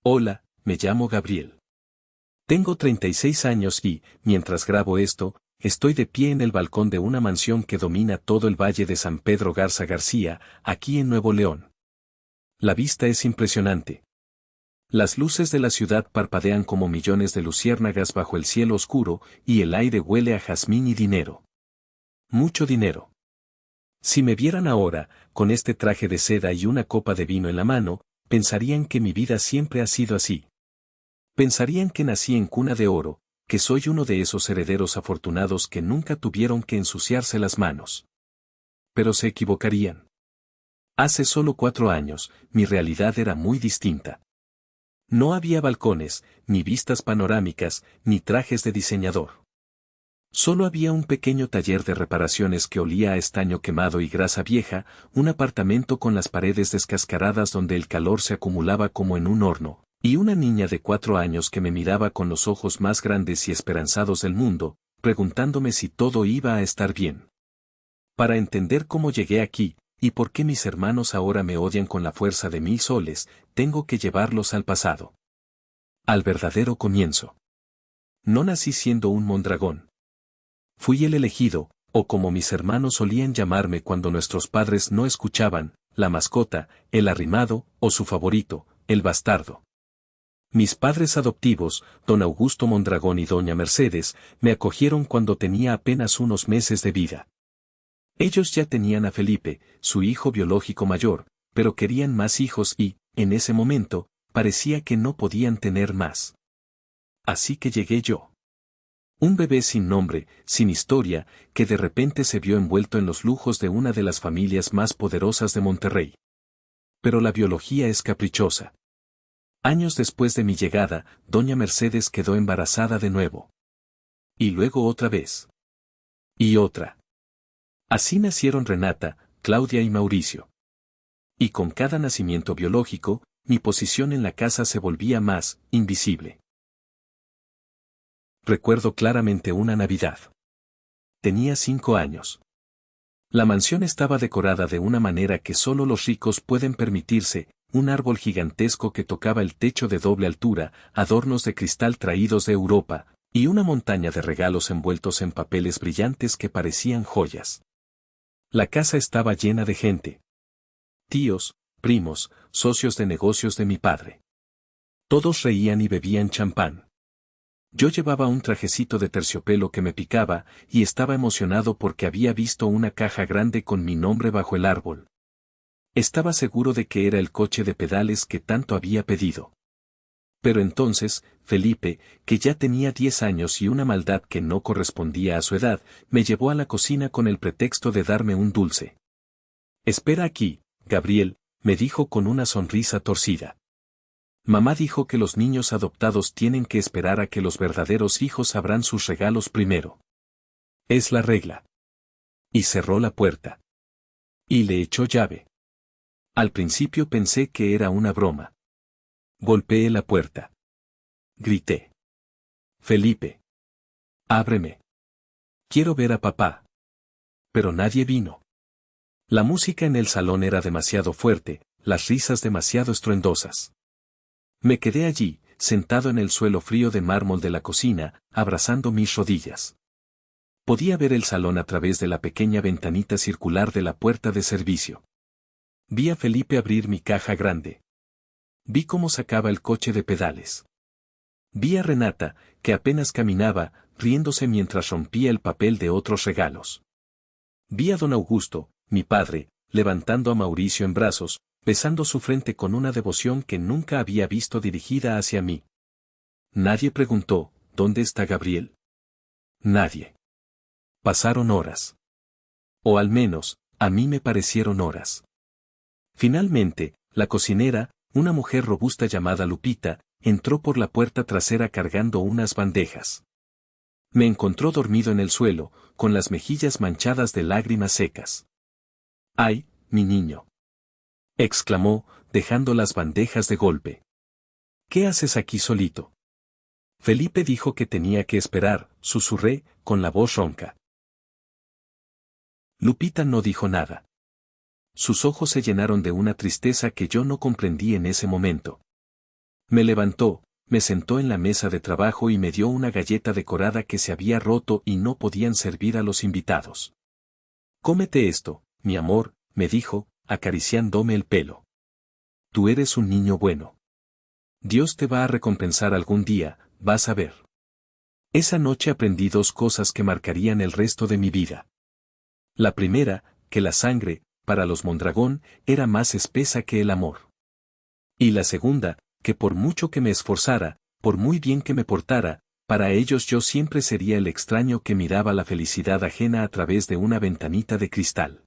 Hola, me llamo Gabriel. Tengo 36 años y, mientras grabo esto, estoy de pie en el balcón de una mansión que domina todo el valle de San Pedro Garza García, aquí en Nuevo León. La vista es impresionante. Las luces de la ciudad parpadean como millones de luciérnagas bajo el cielo oscuro, y el aire huele a jazmín y dinero. Mucho dinero. Si me vieran ahora, con este traje de seda y una copa de vino en la mano, pensarían que mi vida siempre ha sido así. Pensarían que nací en cuna de oro, que soy uno de esos herederos afortunados que nunca tuvieron que ensuciarse las manos. Pero se equivocarían. Hace solo 4 años, mi realidad era muy distinta. No había balcones, ni vistas panorámicas, ni trajes de diseñador. Solo había un pequeño taller de reparaciones que olía a estaño quemado y grasa vieja, un apartamento con las paredes descascaradas donde el calor se acumulaba como en un horno, y una niña de 4 años que me miraba con los ojos más grandes y esperanzados del mundo, preguntándome si todo iba a estar bien. Para entender cómo llegué aquí, y por qué mis hermanos ahora me odian con la fuerza de 1000 soles, tengo que llevarlos al pasado. Al verdadero comienzo. No nací siendo un mondragón. Fui el elegido, o como mis hermanos solían llamarme cuando nuestros padres no escuchaban, la mascota, el arrimado, o su favorito, el bastardo. Mis padres adoptivos, don Augusto Mondragón y doña Mercedes, me acogieron cuando tenía apenas unos meses de vida. Ellos ya tenían a Felipe, su hijo biológico mayor, pero querían más hijos y, en ese momento, parecía que no podían tener más. Así que llegué yo. Un bebé sin nombre, sin historia, que de repente se vio envuelto en los lujos de una de las familias más poderosas de Monterrey. Pero la biología es caprichosa. Años después de mi llegada, doña Mercedes quedó embarazada de nuevo. Y luego otra vez. Y otra. Así nacieron Renata, Claudia y Mauricio. Y con cada nacimiento biológico, mi posición en la casa se volvía más invisible. Recuerdo claramente una Navidad. Tenía 5 años. La mansión estaba decorada de una manera que solo los ricos pueden permitirse, un árbol gigantesco que tocaba el techo de doble altura, adornos de cristal traídos de Europa, y una montaña de regalos envueltos en papeles brillantes que parecían joyas. La casa estaba llena de gente. Tíos, primos, socios de negocios de mi padre. Todos reían y bebían champán. Yo llevaba un trajecito de terciopelo que me picaba, y estaba emocionado porque había visto una caja grande con mi nombre bajo el árbol. Estaba seguro de que era el coche de pedales que tanto había pedido. Pero entonces, Felipe, que ya tenía 10 años y una maldad que no correspondía a su edad, me llevó a la cocina con el pretexto de darme un dulce. «Espera aquí, Gabriel», me dijo con una sonrisa torcida. Mamá dijo que los niños adoptados tienen que esperar a que los verdaderos hijos abran sus regalos primero. Es la regla. Y cerró la puerta. Y le echó llave. Al principio pensé que era una broma. Golpeé la puerta. Grité. «Felipe. Ábreme. Quiero ver a papá». Pero nadie vino. La música en el salón era demasiado fuerte, las risas demasiado estruendosas. Me quedé allí, sentado en el suelo frío de mármol de la cocina, abrazando mis rodillas. Podía ver el salón a través de la pequeña ventanita circular de la puerta de servicio. Vi a Felipe abrir mi caja grande. Vi cómo sacaba el coche de pedales. Vi a Renata, que apenas caminaba, riéndose mientras rompía el papel de otros regalos. Vi a don Augusto, mi padre, levantando a Mauricio en brazos, besando su frente con una devoción que nunca había visto dirigida hacia mí. Nadie preguntó, ¿dónde está Gabriel? Nadie. Pasaron horas. O al menos, a mí me parecieron horas. Finalmente, la cocinera, una mujer robusta llamada Lupita, entró por la puerta trasera cargando unas bandejas. Me encontró dormido en el suelo, con las mejillas manchadas de lágrimas secas. «¡Ay, mi niño!», exclamó, dejando las bandejas de golpe. «¿Qué haces aquí solito?». Felipe dijo que tenía que esperar, susurré, con la voz ronca. Lupita no dijo nada. Sus ojos se llenaron de una tristeza que yo no comprendí en ese momento. Me levantó, me sentó en la mesa de trabajo y me dio una galleta decorada que se había roto y no podían servir a los invitados. Cómete esto, mi amor, me dijo, acariciándome el pelo. Tú eres un niño bueno. Dios te va a recompensar algún día, vas a ver. Esa noche aprendí dos cosas que marcarían el resto de mi vida. La primera, que la sangre, para los Mondragón, era más espesa que el amor. Y la segunda, que por mucho que me esforzara, por muy bien que me portara, para ellos yo siempre sería el extraño que miraba la felicidad ajena a través de una ventanita de cristal.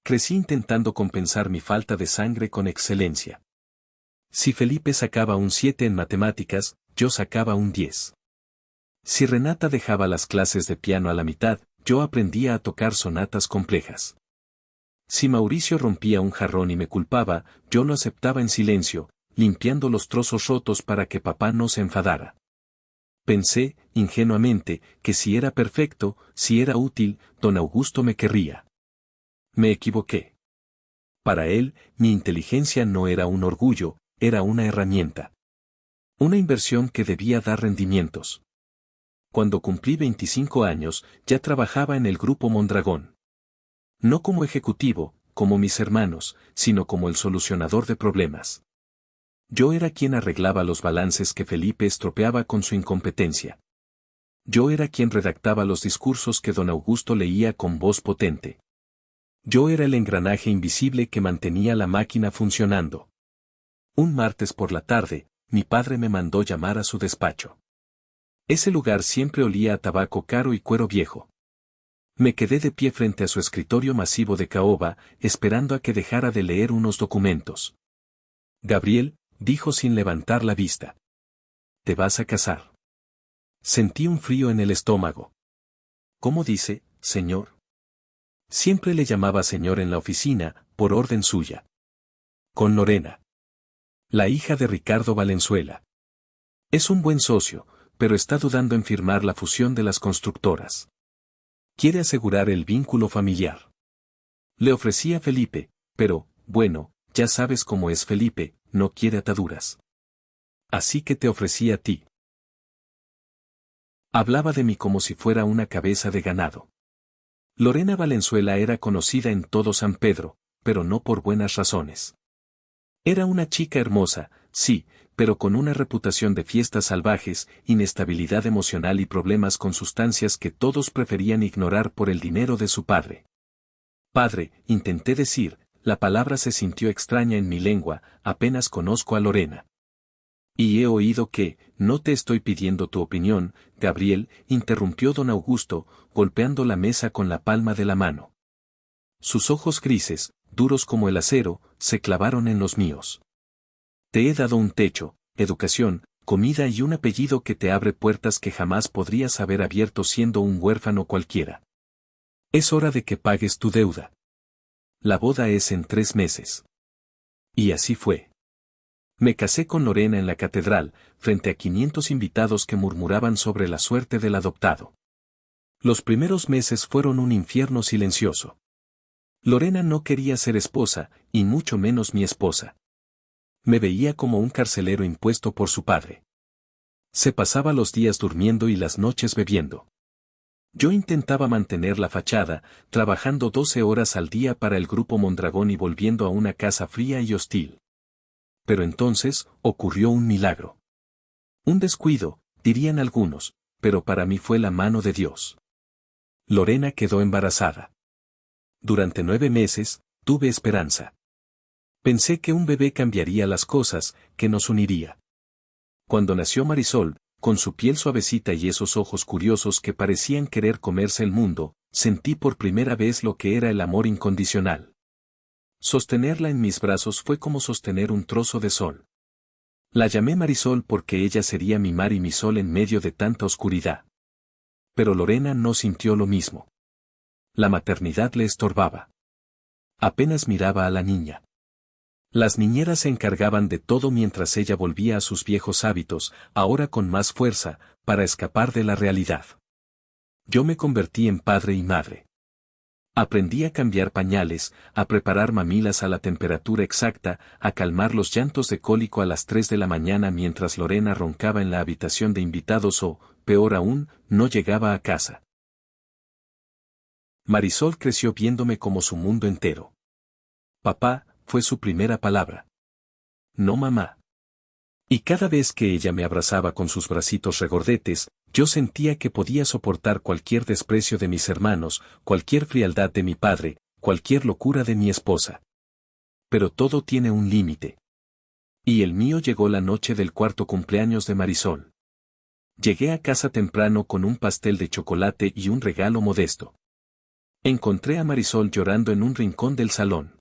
Crecí intentando compensar mi falta de sangre con excelencia. Si Felipe sacaba un 7 en matemáticas, yo sacaba un 10. Si Renata dejaba las clases de piano a la mitad, yo aprendía a tocar sonatas complejas. Si Mauricio rompía un jarrón y me culpaba, yo lo aceptaba en silencio, limpiando los trozos rotos para que papá no se enfadara. Pensé, ingenuamente, que si era perfecto, si era útil, don Augusto me querría. Me equivoqué. Para él, mi inteligencia no era un orgullo, era una herramienta. Una inversión que debía dar rendimientos. Cuando cumplí 25 años, ya trabajaba en el Grupo Mondragón. No como ejecutivo, como mis hermanos, sino como el solucionador de problemas. Yo era quien arreglaba los balances que Felipe estropeaba con su incompetencia. Yo era quien redactaba los discursos que don Augusto leía con voz potente. Yo era el engranaje invisible que mantenía la máquina funcionando. Un martes por la tarde, mi padre me mandó llamar a su despacho. Ese lugar siempre olía a tabaco caro y cuero viejo. Me quedé de pie frente a su escritorio masivo de caoba, esperando a que dejara de leer unos documentos. Gabriel, dijo sin levantar la vista. Te vas a casar. Sentí un frío en el estómago. ¿Cómo dice, señor? Siempre le llamaba señor en la oficina, por orden suya. Con Lorena. La hija de Ricardo Valenzuela. Es un buen socio, pero está dudando en firmar la fusión de las constructoras. Quiere asegurar el vínculo familiar. Le ofrecí a Felipe, pero, bueno, ya sabes cómo es Felipe, no quiere ataduras. Así que te ofrecí a ti. Hablaba de mí como si fuera una cabeza de ganado. Lorena Valenzuela era conocida en todo San Pedro, pero no por buenas razones. Era una chica hermosa, sí, pero con una reputación de fiestas salvajes, inestabilidad emocional y problemas con sustancias que todos preferían ignorar por el dinero de su padre. Padre, intenté decir, la palabra se sintió extraña en mi lengua, apenas conozco a Lorena. Y he oído que, no te estoy pidiendo tu opinión, Gabriel, interrumpió don Augusto, golpeando la mesa con la palma de la mano. Sus ojos grises, duros como el acero, se clavaron en los míos. Te he dado un techo, educación, comida y un apellido que te abre puertas que jamás podrías haber abierto siendo un huérfano cualquiera. Es hora de que pagues tu deuda. La boda es en 3 meses. Y así fue. Me casé con Lorena en la catedral, frente a 500 invitados que murmuraban sobre la suerte del adoptado. Los primeros meses fueron un infierno silencioso. Lorena no quería ser esposa, y mucho menos mi esposa. Me veía como un carcelero impuesto por su padre. Se pasaba los días durmiendo y las noches bebiendo. Yo intentaba mantener la fachada, trabajando 12 horas al día para el Grupo Mondragón y volviendo a una casa fría y hostil. Pero entonces, ocurrió un milagro. Un descuido, dirían algunos, pero para mí fue la mano de Dios. Lorena quedó embarazada. Durante 9 meses, tuve esperanza. Pensé que un bebé cambiaría las cosas, que nos uniría. Cuando nació Marisol, con su piel suavecita y esos ojos curiosos que parecían querer comerse el mundo, sentí por primera vez lo que era el amor incondicional. Sostenerla en mis brazos fue como sostener un trozo de sol. La llamé Marisol porque ella sería mi mar y mi sol en medio de tanta oscuridad. Pero Lorena no sintió lo mismo. La maternidad le estorbaba. Apenas miraba a la niña. Las niñeras se encargaban de todo mientras ella volvía a sus viejos hábitos, ahora con más fuerza, para escapar de la realidad. Yo me convertí en padre y madre. Aprendí a cambiar pañales, a preparar mamilas a la temperatura exacta, a calmar los llantos de cólico a las 3 de la mañana mientras Lorena roncaba en la habitación de invitados o, peor aún, no llegaba a casa. Marisol creció viéndome como su mundo entero. Papá, fue su primera palabra. No mamá. Y cada vez que ella me abrazaba con sus bracitos regordetes, yo sentía que podía soportar cualquier desprecio de mis hermanos, cualquier frialdad de mi padre, cualquier locura de mi esposa. Pero todo tiene un límite. Y el mío llegó la noche del cuarto cumpleaños de Marisol. Llegué a casa temprano con un pastel de chocolate y un regalo modesto. Encontré a Marisol llorando en un rincón del salón.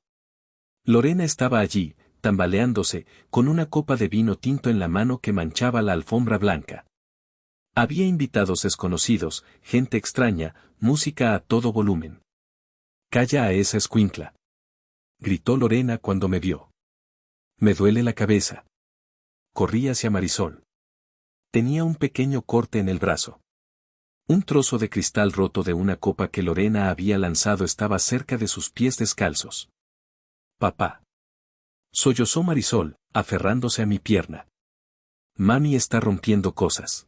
Lorena estaba allí, tambaleándose, con una copa de vino tinto en la mano que manchaba la alfombra blanca. Había invitados desconocidos, gente extraña, música a todo volumen. «Calla a esa escuincla», gritó Lorena cuando me vio. «Me duele la cabeza». Corrí hacia Marisol. Tenía un pequeño corte en el brazo. Un trozo de cristal roto de una copa que Lorena había lanzado estaba cerca de sus pies descalzos. «Papá». Sollozó Marisol, aferrándose a mi pierna. «Mami está rompiendo cosas.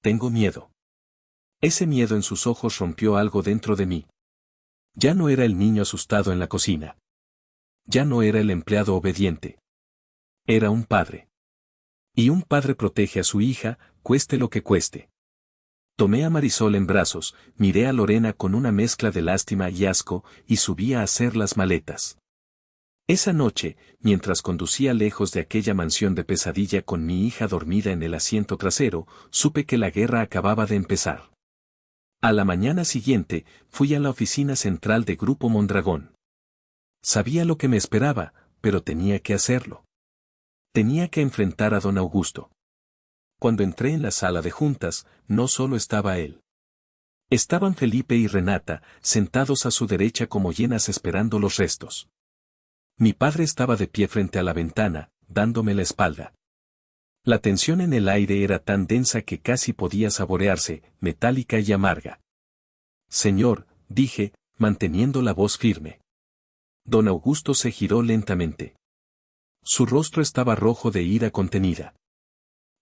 Tengo miedo». Ese miedo en sus ojos rompió algo dentro de mí. Ya no era el niño asustado en la cocina. Ya no era el empleado obediente. Era un padre. Y un padre protege a su hija, cueste lo que cueste. Tomé a Marisol en brazos, miré a Lorena con una mezcla de lástima y asco, y subí a hacer las maletas. Esa noche, mientras conducía lejos de aquella mansión de pesadilla con mi hija dormida en el asiento trasero, supe que la guerra acababa de empezar. A la mañana siguiente, fui a la oficina central de Grupo Mondragón. Sabía lo que me esperaba, pero tenía que hacerlo. Tenía que enfrentar a don Augusto. Cuando entré en la sala de juntas, no solo estaba él. Estaban Felipe y Renata, sentados a su derecha como hienas esperando los restos. Mi padre estaba de pie frente a la ventana, dándome la espalda. La tensión en el aire era tan densa que casi podía saborearse, metálica y amarga. «Señor», dije, manteniendo la voz firme. Don Augusto se giró lentamente. Su rostro estaba rojo de ira contenida.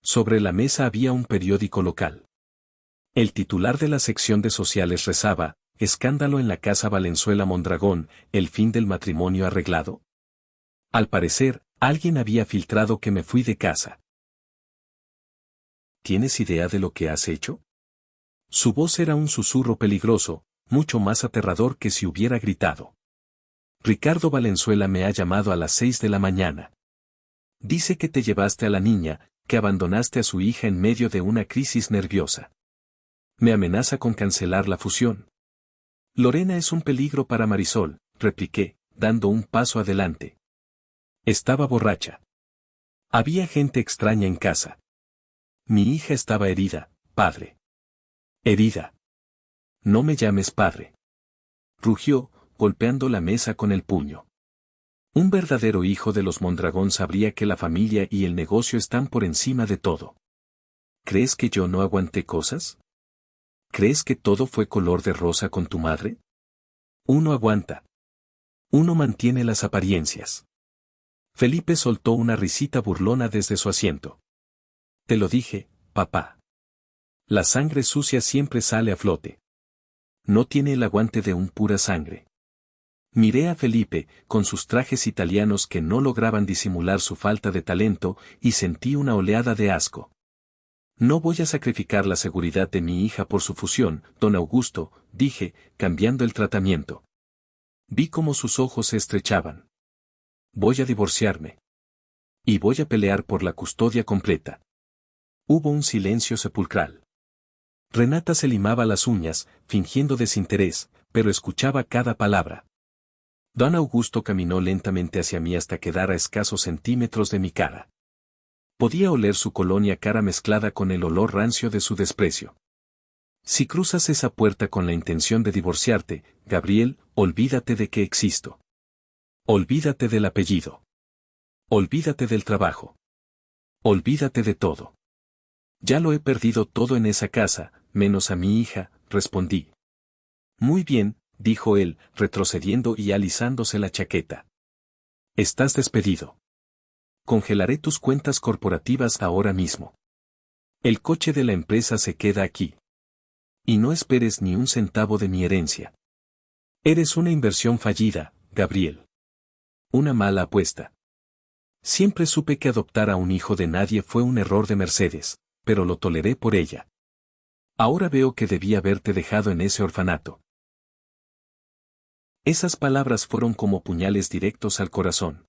Sobre la mesa había un periódico local. El titular de la sección de sociales rezaba: «Escándalo en la casa Valenzuela Mondragón, el fin del matrimonio arreglado». Al parecer, alguien había filtrado que me fui de casa. ¿Tienes idea de lo que has hecho? Su voz era un susurro peligroso, mucho más aterrador que si hubiera gritado. Ricardo Valenzuela me ha llamado a las 6 de la mañana. Dice que te llevaste a la niña, que abandonaste a su hija en medio de una crisis nerviosa. Me amenaza con cancelar la fusión. Lorena es un peligro para Marisol, repliqué, dando un paso adelante. Estaba borracha. Había gente extraña en casa. Mi hija estaba herida, padre. Herida. No me llames padre. Rugió, golpeando la mesa con el puño. Un verdadero hijo de los Mondragón sabría que la familia y el negocio están por encima de todo. ¿Crees que yo no aguanté cosas? ¿Crees que todo fue color de rosa con tu madre? Uno aguanta. Uno mantiene las apariencias. Felipe soltó una risita burlona desde su asiento. Te lo dije, papá. La sangre sucia siempre sale a flote. No tiene el aguante de un pura sangre. Miré a Felipe, con sus trajes italianos que no lograban disimular su falta de talento, y sentí una oleada de asco. No voy a sacrificar la seguridad de mi hija por su fusión, don Augusto, dije, cambiando el tratamiento. Vi cómo sus ojos se estrechaban. Voy a divorciarme. Y voy a pelear por la custodia completa. Hubo un silencio sepulcral. Renata se limaba las uñas, fingiendo desinterés, pero escuchaba cada palabra. Don Augusto caminó lentamente hacia mí hasta quedar a escasos centímetros de mi cara. Podía oler su colonia cara mezclada con el olor rancio de su desprecio. Si cruzas esa puerta con la intención de divorciarte, Gabriel, olvídate de que existo. Olvídate del apellido. Olvídate del trabajo. Olvídate de todo. Ya lo he perdido todo en esa casa, menos a mi hija, respondí. Muy bien, dijo él, retrocediendo y alisándose la chaqueta. Estás despedido. Congelaré tus cuentas corporativas ahora mismo. El coche de la empresa se queda aquí. Y no esperes ni un centavo de mi herencia. Eres una inversión fallida, Gabriel. Una mala apuesta. Siempre supe que adoptar a un hijo de nadie fue un error de Mercedes, pero lo toleré por ella. Ahora veo que debí haberte dejado en ese orfanato. Esas palabras fueron como puñales directos al corazón.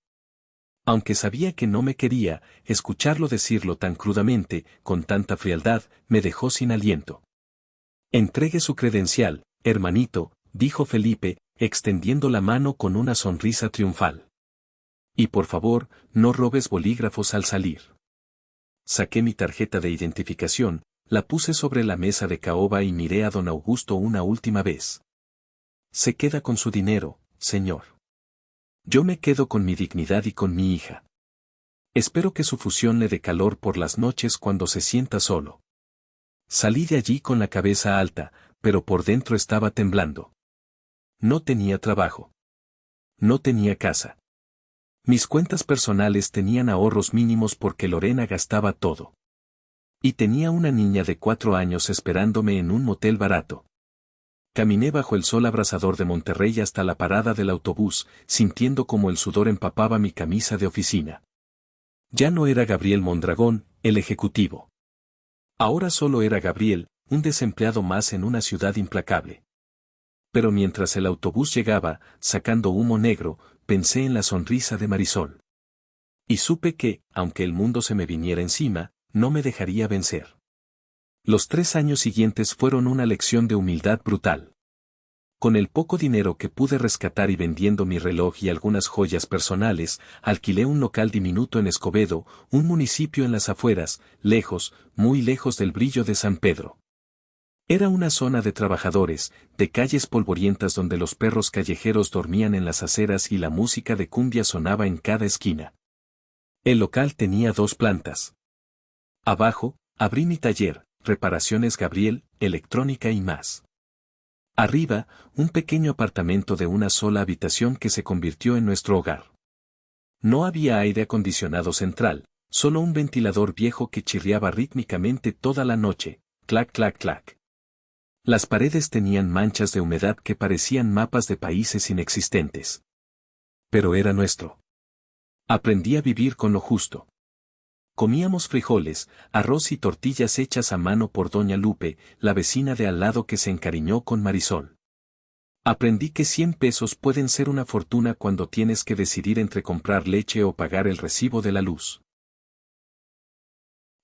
Aunque sabía que no me quería, escucharlo decirlo tan crudamente, con tanta frialdad, me dejó sin aliento. Entregue su credencial, hermanito, dijo Felipe, extendiendo la mano con una sonrisa triunfal. Y por favor, no robes bolígrafos al salir. Saqué mi tarjeta de identificación, la puse sobre la mesa de caoba y miré a don Augusto una última vez. Se queda con su dinero, señor. Yo me quedo con mi dignidad y con mi hija. Espero que su fusión le dé calor por las noches cuando se sienta solo. Salí de allí con la cabeza alta, pero por dentro estaba temblando. No tenía trabajo. No tenía casa. Mis cuentas personales tenían ahorros mínimos porque Lorena gastaba todo. Y tenía una niña de 4 años esperándome en un motel barato. Caminé bajo el sol abrasador de Monterrey hasta la parada del autobús, sintiendo como el sudor empapaba mi camisa de oficina. Ya no era Gabriel Mondragón, el ejecutivo. Ahora solo era Gabriel, un desempleado más en una ciudad implacable. Pero mientras el autobús llegaba, sacando humo negro, pensé en la sonrisa de Marisol. Y supe que, aunque el mundo se me viniera encima, no me dejaría vencer. Los 3 años siguientes fueron una lección de humildad brutal. Con el poco dinero que pude rescatar y vendiendo mi reloj y algunas joyas personales, alquilé un local diminuto en Escobedo, un municipio en las afueras, lejos, muy lejos del brillo de San Pedro. Era una zona de trabajadores, de calles polvorientas donde los perros callejeros dormían en las aceras y la música de cumbia sonaba en cada esquina. El local tenía 2 plantas. Abajo, abrí mi taller, reparaciones Gabriel, electrónica y más. Arriba, un pequeño apartamento de una sola habitación que se convirtió en nuestro hogar. No había aire acondicionado central, solo un ventilador viejo que chirriaba rítmicamente toda la noche, clac clac clac. Las paredes tenían manchas de humedad que parecían mapas de países inexistentes. Pero era nuestro. Aprendí a vivir con lo justo. Comíamos frijoles, arroz y tortillas hechas a mano por doña Lupe, la vecina de al lado que se encariñó con Marisol. Aprendí que 100 pesos pueden ser una fortuna cuando tienes que decidir entre comprar leche o pagar el recibo de la luz.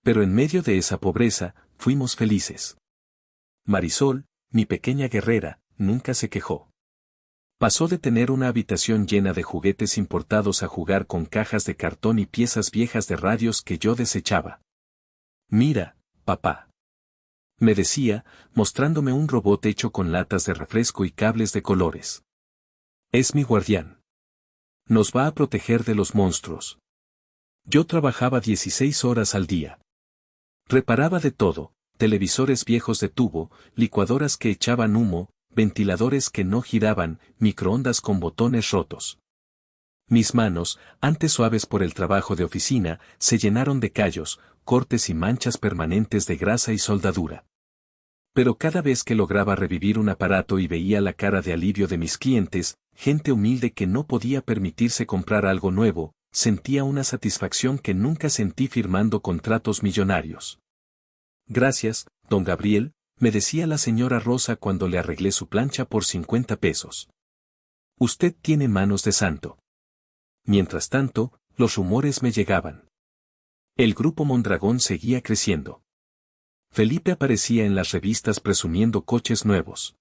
Pero en medio de esa pobreza, fuimos felices. Marisol, mi pequeña guerrera, nunca se quejó. Pasó de tener una habitación llena de juguetes importados a jugar con cajas de cartón y piezas viejas de radios que yo desechaba. Mira, papá. Me decía, mostrándome un robot hecho con latas de refresco y cables de colores. Es mi guardián. Nos va a proteger de los monstruos. Yo trabajaba 16 horas al día. Reparaba de todo, televisores viejos de tubo, licuadoras que echaban humo, ventiladores que no giraban, microondas con botones rotos. Mis manos, antes suaves por el trabajo de oficina, se llenaron de callos, cortes y manchas permanentes de grasa y soldadura. Pero cada vez que lograba revivir un aparato y veía la cara de alivio de mis clientes, gente humilde que no podía permitirse comprar algo nuevo, sentía una satisfacción que nunca sentí firmando contratos millonarios. Gracias, don Gabriel, me decía la señora Rosa cuando le arreglé su plancha por 50 pesos. Usted tiene manos de santo. Mientras tanto, los rumores me llegaban. El grupo Mondragón seguía creciendo. Felipe aparecía en las revistas presumiendo coches nuevos.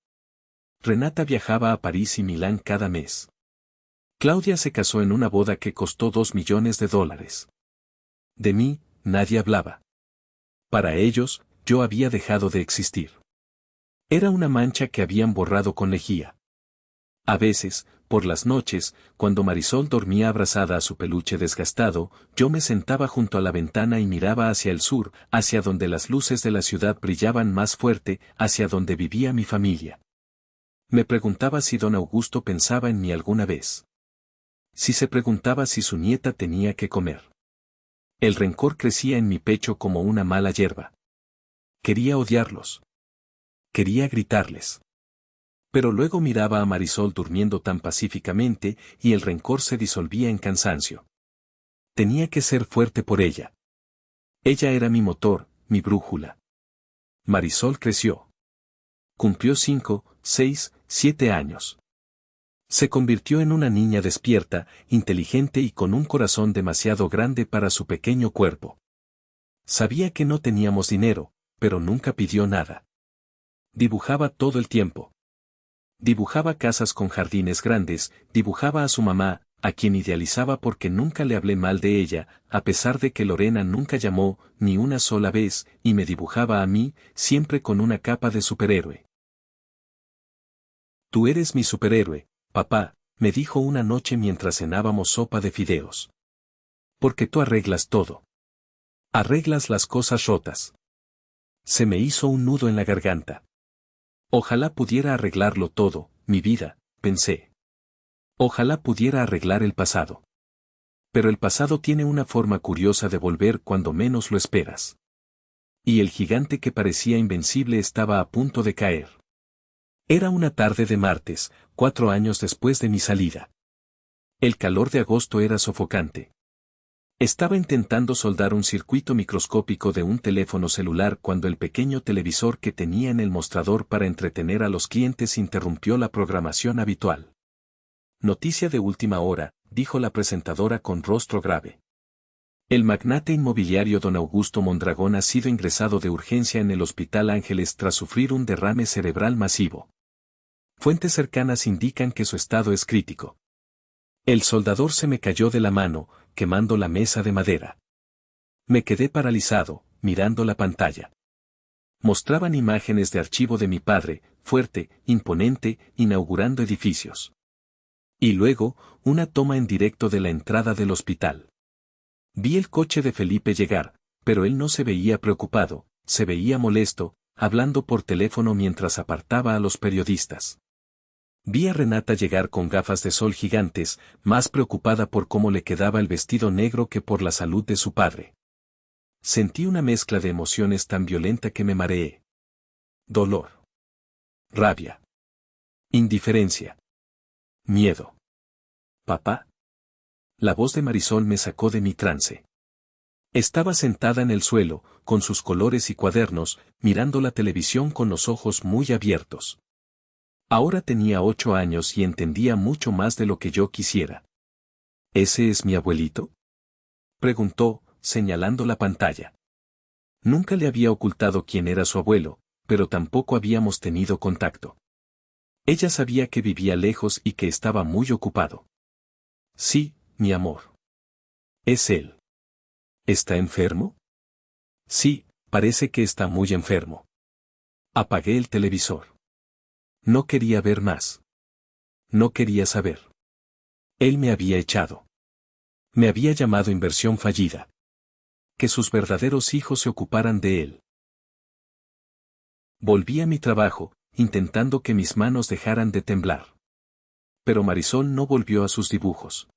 Renata viajaba a París y Milán cada mes. Claudia se casó en una boda que costó $2 millones. De mí, nadie hablaba. Para ellos, yo había dejado de existir. Era una mancha que habían borrado con lejía. A veces, por las noches, cuando Marisol dormía abrazada a su peluche desgastado, yo me sentaba junto a la ventana y miraba hacia el sur, hacia donde las luces de la ciudad brillaban más fuerte, hacia donde vivía mi familia. Me preguntaba si don Augusto pensaba en mí alguna vez. Si se preguntaba si su nieta tenía que comer. El rencor crecía en mi pecho como una mala hierba. Quería odiarlos. Quería gritarles. Pero luego miraba a Marisol durmiendo tan pacíficamente y el rencor se disolvía en cansancio. Tenía que ser fuerte por ella. Ella era mi motor, mi brújula. Marisol creció. Cumplió 5, 6, 7 años. Se convirtió en una niña despierta, inteligente y con un corazón demasiado grande para su pequeño cuerpo. Sabía que no teníamos dinero, pero nunca pidió nada. Dibujaba todo el tiempo. Dibujaba casas con jardines grandes, dibujaba a su mamá, a quien idealizaba porque nunca le hablé mal de ella, a pesar de que Lorena nunca llamó, ni una sola vez, y me dibujaba a mí, siempre con una capa de superhéroe. Tú eres mi superhéroe, papá, me dijo una noche mientras cenábamos sopa de fideos. Porque tú arreglas todo. Arreglas las cosas rotas. Se me hizo un nudo en la garganta. Ojalá pudiera arreglarlo todo, mi vida, pensé. Ojalá pudiera arreglar el pasado. Pero el pasado tiene una forma curiosa de volver cuando menos lo esperas. Y el gigante que parecía invencible estaba a punto de caer. Era una tarde de martes, 4 años después de mi salida. El calor de agosto era sofocante. Estaba intentando soldar un circuito microscópico de un teléfono celular cuando el pequeño televisor que tenía en el mostrador para entretener a los clientes interrumpió la programación habitual. Noticia de última hora, dijo la presentadora con rostro grave. El magnate inmobiliario don Augusto Mondragón ha sido ingresado de urgencia en el Hospital Ángeles tras sufrir un derrame cerebral masivo. Fuentes cercanas indican que su estado es crítico. El soldador se me cayó de la mano, quemando la mesa de madera. Me quedé paralizado, mirando la pantalla. Mostraban imágenes de archivo de mi padre, fuerte, imponente, inaugurando edificios. Y luego, una toma en directo de la entrada del hospital. Vi el coche de Felipe llegar, pero él no se veía preocupado, se veía molesto, hablando por teléfono mientras apartaba a los periodistas. Vi a Renata llegar con gafas de sol gigantes, más preocupada por cómo le quedaba el vestido negro que por la salud de su padre. Sentí una mezcla de emociones tan violenta que me mareé. Dolor. Rabia. Indiferencia. Miedo. ¿Papá? La voz de Marisol me sacó de mi trance. Estaba sentada en el suelo, con sus colores y cuadernos, mirando la televisión con los ojos muy abiertos. Ahora tenía 8 años y entendía mucho más de lo que yo quisiera. ¿Ese es mi abuelito? Preguntó, señalando la pantalla. Nunca le había ocultado quién era su abuelo, pero tampoco habíamos tenido contacto. Ella sabía que vivía lejos y que estaba muy ocupado. Sí, mi amor. Es él. ¿Está enfermo? Sí, parece que está muy enfermo. Apagué el televisor. No quería ver más. No quería saber. Él me había echado. Me había llamado inversión fallida. Que sus verdaderos hijos se ocuparan de él. Volví a mi trabajo, intentando que mis manos dejaran de temblar. Pero Marisol no volvió a sus dibujos.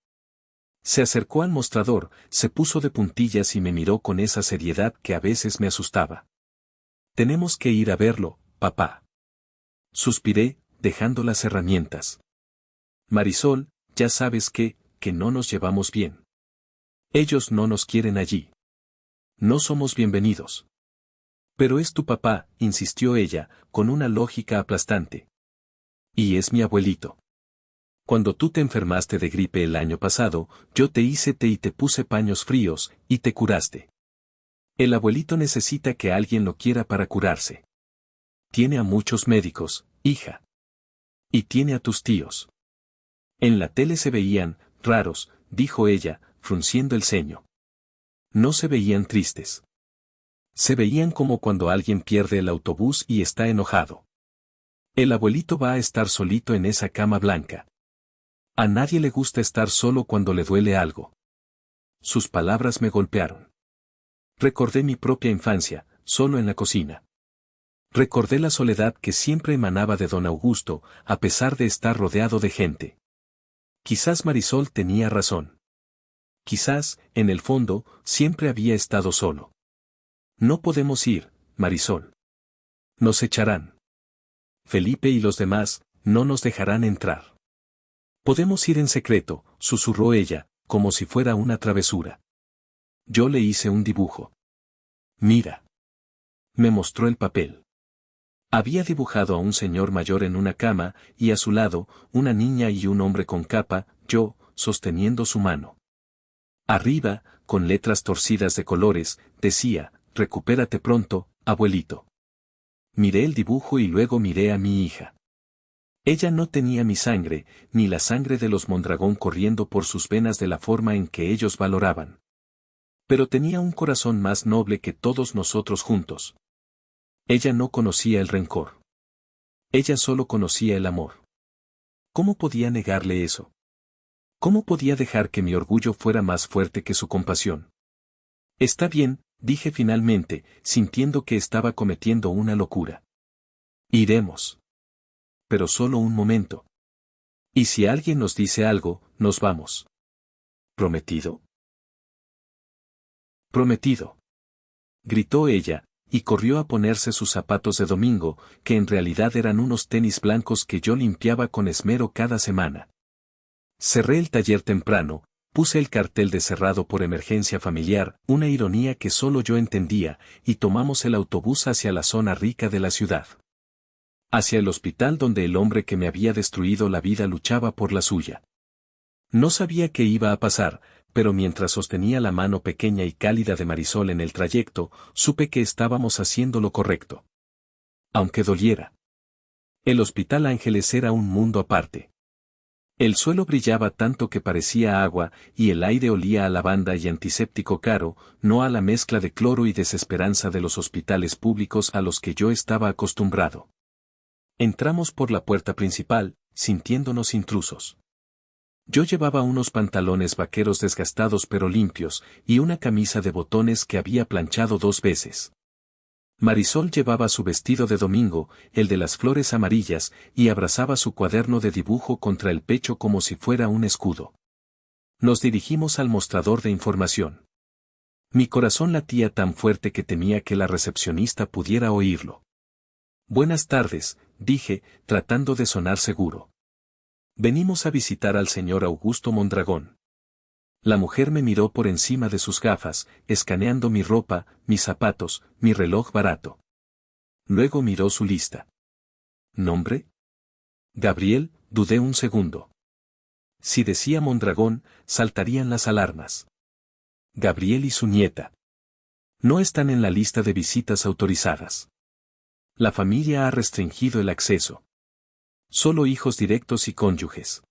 Se acercó al mostrador, se puso de puntillas y me miró con esa seriedad que a veces me asustaba. Tenemos que ir a verlo, papá. Suspiré, dejando las herramientas. Marisol, ya sabes que no nos llevamos bien. Ellos no nos quieren allí. No somos bienvenidos. Pero es tu papá, insistió ella, con una lógica aplastante. Y es mi abuelito. Cuando tú te enfermaste de gripe el año pasado, yo te hice té y te puse paños fríos, y te curaste. El abuelito necesita que alguien lo quiera para curarse. Tiene a muchos médicos, hija. Y tiene a tus tíos. En la tele se veían, raros, dijo ella, frunciendo el ceño. No se veían tristes. Se veían como cuando alguien pierde el autobús y está enojado. El abuelito va a estar solito en esa cama blanca. A nadie le gusta estar solo cuando le duele algo. Sus palabras me golpearon. Recordé mi propia infancia, solo en la cocina. Recordé la soledad que siempre emanaba de don Augusto, a pesar de estar rodeado de gente. Quizás Marisol tenía razón. Quizás, en el fondo, siempre había estado solo. No podemos ir, Marisol. Nos echarán. Felipe y los demás, no nos dejarán entrar. Podemos ir en secreto, susurró ella, como si fuera una travesura. Yo le hice un dibujo. Mira. Me mostró el papel. Había dibujado a un señor mayor en una cama, y a su lado, una niña y un hombre con capa, yo, sosteniendo su mano. Arriba, con letras torcidas de colores, decía, recupérate pronto, abuelito. Miré el dibujo y luego miré a mi hija. Ella no tenía mi sangre, ni la sangre de los Mondragón corriendo por sus venas de la forma en que ellos valoraban. Pero tenía un corazón más noble que todos nosotros juntos. Ella no conocía el rencor. Ella solo conocía el amor. ¿Cómo podía negarle eso? ¿Cómo podía dejar que mi orgullo fuera más fuerte que su compasión? Está bien, dije finalmente, sintiendo que estaba cometiendo una locura. Iremos. Pero solo un momento. Y si alguien nos dice algo, nos vamos. ¿Prometido? Prometido. Gritó ella, y corrió a ponerse sus zapatos de domingo, que en realidad eran unos tenis blancos que yo limpiaba con esmero cada semana. Cerré el taller temprano, puse el cartel de cerrado por emergencia familiar, una ironía que solo yo entendía, y tomamos el autobús hacia la zona rica de la ciudad. Hacia el hospital donde el hombre que me había destruido la vida luchaba por la suya. No sabía qué iba a pasar, pero mientras sostenía la mano pequeña y cálida de Marisol en el trayecto, supe que estábamos haciendo lo correcto. Aunque doliera. El Hospital Ángeles era un mundo aparte. El suelo brillaba tanto que parecía agua, y el aire olía a lavanda y antiséptico caro, no a la mezcla de cloro y desesperanza de los hospitales públicos a los que yo estaba acostumbrado. Entramos por la puerta principal, sintiéndonos intrusos. Yo llevaba unos pantalones vaqueros desgastados pero limpios, y una camisa de botones que había planchado 2 veces. Marisol llevaba su vestido de domingo, el de las flores amarillas, y abrazaba su cuaderno de dibujo contra el pecho como si fuera un escudo. Nos dirigimos al mostrador de información. Mi corazón latía tan fuerte que temía que la recepcionista pudiera oírlo. Buenas tardes, dije, tratando de sonar seguro. Venimos a visitar al señor Augusto Mondragón. La mujer me miró por encima de sus gafas, escaneando mi ropa, mis zapatos, mi reloj barato. Luego miró su lista. ¿Nombre? Gabriel, dudé un segundo. Si decía Mondragón, saltarían las alarmas. Gabriel y su nieta. No están en la lista de visitas autorizadas. La familia ha restringido el acceso. Solo hijos directos y cónyuges.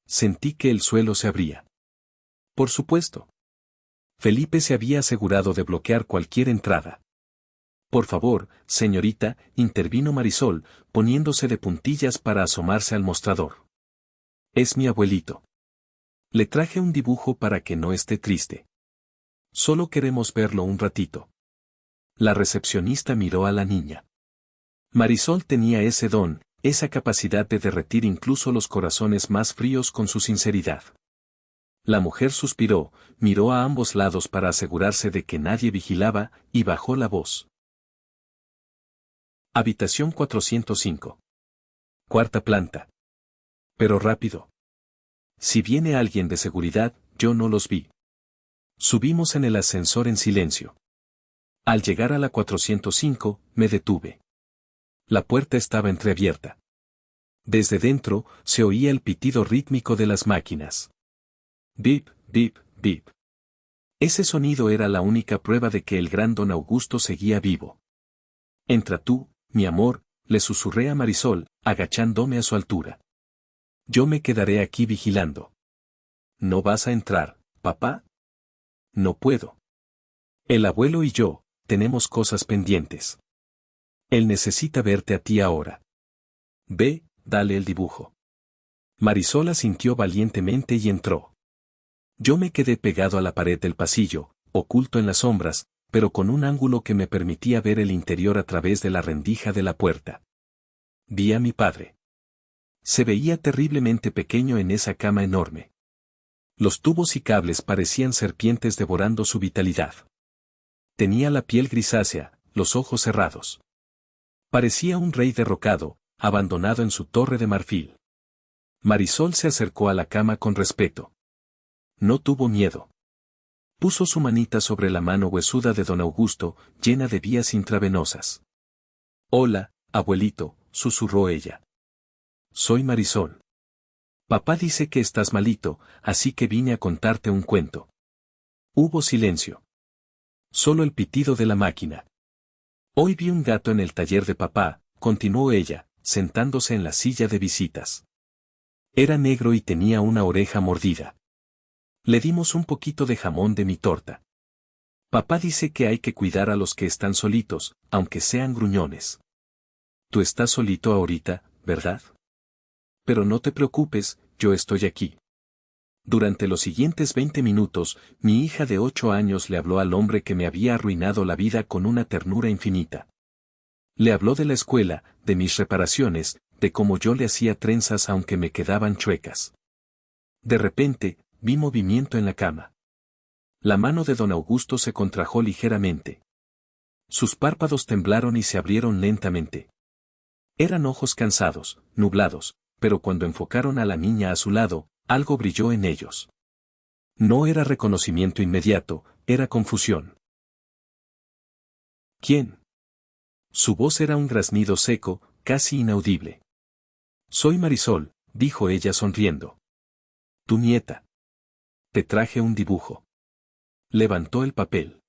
Sentí que el suelo se abría. Por supuesto. Felipe se había asegurado de bloquear cualquier entrada. Por favor, señorita, intervino Marisol, poniéndose de puntillas para asomarse al mostrador. Es mi abuelito. Le traje un dibujo para que no esté triste. Solo queremos verlo un ratito. La recepcionista miró a la niña. Marisol tenía ese don, esa capacidad de derretir incluso los corazones más fríos con su sinceridad. La mujer suspiró, miró a ambos lados para asegurarse de que nadie vigilaba, y bajó la voz. Habitación 405. Cuarta planta. Pero rápido. Si viene alguien de seguridad, yo no los vi. Subimos en el ascensor en silencio. Al llegar a la 405, me detuve. La puerta estaba entreabierta. Desde dentro, se oía el pitido rítmico de las máquinas. Bip, bip, bip. Ese sonido era la única prueba de que el gran don Augusto seguía vivo. Entra tú, mi amor, le susurré a Marisol, agachándome a su altura. Yo me quedaré aquí vigilando. ¿No vas a entrar, papá? No puedo. El abuelo y yo, tenemos cosas pendientes. Él necesita verte a ti ahora. Ve, dale el dibujo. Marisol asintió valientemente y entró. Yo me quedé pegado a la pared del pasillo, oculto en las sombras, pero con un ángulo que me permitía ver el interior a través de la rendija de la puerta. Vi a mi padre. Se veía terriblemente pequeño en esa cama enorme. Los tubos y cables parecían serpientes devorando su vitalidad. Tenía la piel grisácea, los ojos cerrados. Parecía un rey derrocado, abandonado en su torre de marfil. Marisol se acercó a la cama con respeto. No tuvo miedo. Puso su manita sobre la mano huesuda de don Augusto, llena de vías intravenosas. «Hola, abuelito», susurró ella. «Soy Marisol. Papá dice que estás malito, así que vine a contarte un cuento». Hubo silencio. Solo el pitido de la máquina. «Hoy vi un gato en el taller de papá», continuó ella, sentándose en la silla de visitas. Era negro y tenía una oreja mordida. Le dimos un poquito de jamón de mi torta. Papá dice que hay que cuidar a los que están solitos, aunque sean gruñones. Tú estás solito ahorita, ¿verdad? Pero no te preocupes, yo estoy aquí. Durante los siguientes 20 minutos, mi hija de 8 años le habló al hombre que me había arruinado la vida con una ternura infinita. Le habló de la escuela, de mis reparaciones, de cómo yo le hacía trenzas aunque me quedaban chuecas. De repente, vi movimiento en la cama. La mano de don Augusto se contrajo ligeramente. Sus párpados temblaron y se abrieron lentamente. Eran ojos cansados, nublados, pero cuando enfocaron a la niña a su lado, algo brilló en ellos. No era reconocimiento inmediato, era confusión. ¿Quién? Su voz era un graznido seco, casi inaudible. Soy Marisol, dijo ella sonriendo. Tu nieta. Te traje un dibujo. Levantó el papel.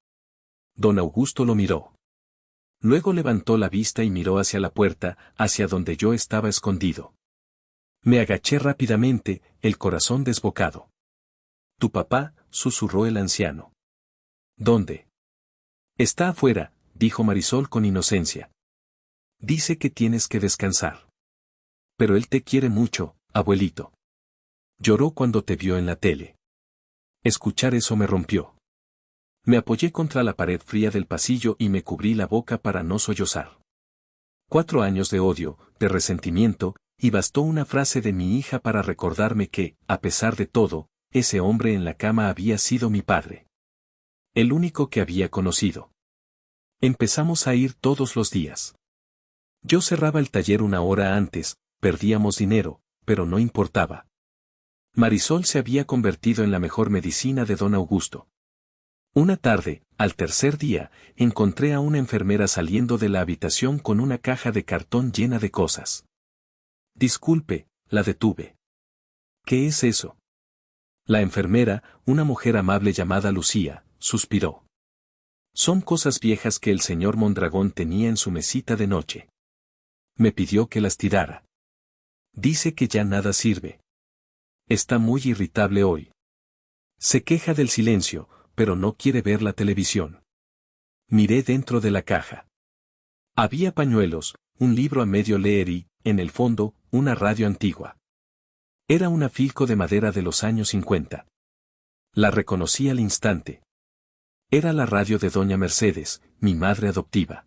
Don Augusto lo miró. Luego levantó la vista y miró hacia la puerta, hacia donde yo estaba escondido. Me agaché rápidamente, el corazón desbocado. Tu papá, susurró el anciano. ¿Dónde? Está afuera, dijo Marisol con inocencia. Dice que tienes que descansar. Pero él te quiere mucho, abuelito. Lloró cuando te vio en la tele. Escuchar eso me rompió. Me apoyé contra la pared fría del pasillo y me cubrí la boca para no sollozar. 4 años de odio, de resentimiento, y bastó una frase de mi hija para recordarme que, a pesar de todo, ese hombre en la cama había sido mi padre. El único que había conocido. Empezamos a ir todos los días. Yo cerraba el taller 1 hora antes, perdíamos dinero, pero no importaba. Marisol se había convertido en la mejor medicina de don Augusto. Una tarde, al tercer día, encontré a una enfermera saliendo de la habitación con una caja de cartón llena de cosas. Disculpe, la detuve. ¿Qué es eso? La enfermera, una mujer amable llamada Lucía, suspiró. Son cosas viejas que el señor Mondragón tenía en su mesita de noche. Me pidió que las tirara. Dice que ya nada sirve. Está muy irritable hoy. Se queja del silencio, pero no quiere ver la televisión. Miré dentro de la caja. Había pañuelos, un libro a medio leer y, en el fondo, una radio antigua. Era una Philco de madera de los años 50. La reconocí al instante. Era la radio de doña Mercedes, mi madre adoptiva.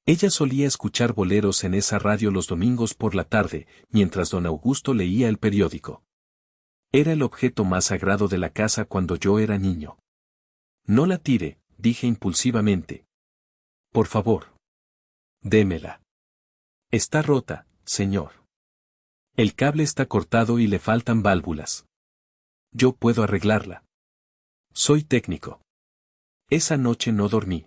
Ella solía escuchar boleros en esa radio los domingos por la tarde, mientras don Augusto leía el periódico. Era el objeto más sagrado de la casa cuando yo era niño. No la tire, dije impulsivamente. Por favor. Démela. Está rota, señor. El cable está cortado y le faltan válvulas. Yo puedo arreglarla. Soy técnico. Esa noche no dormí.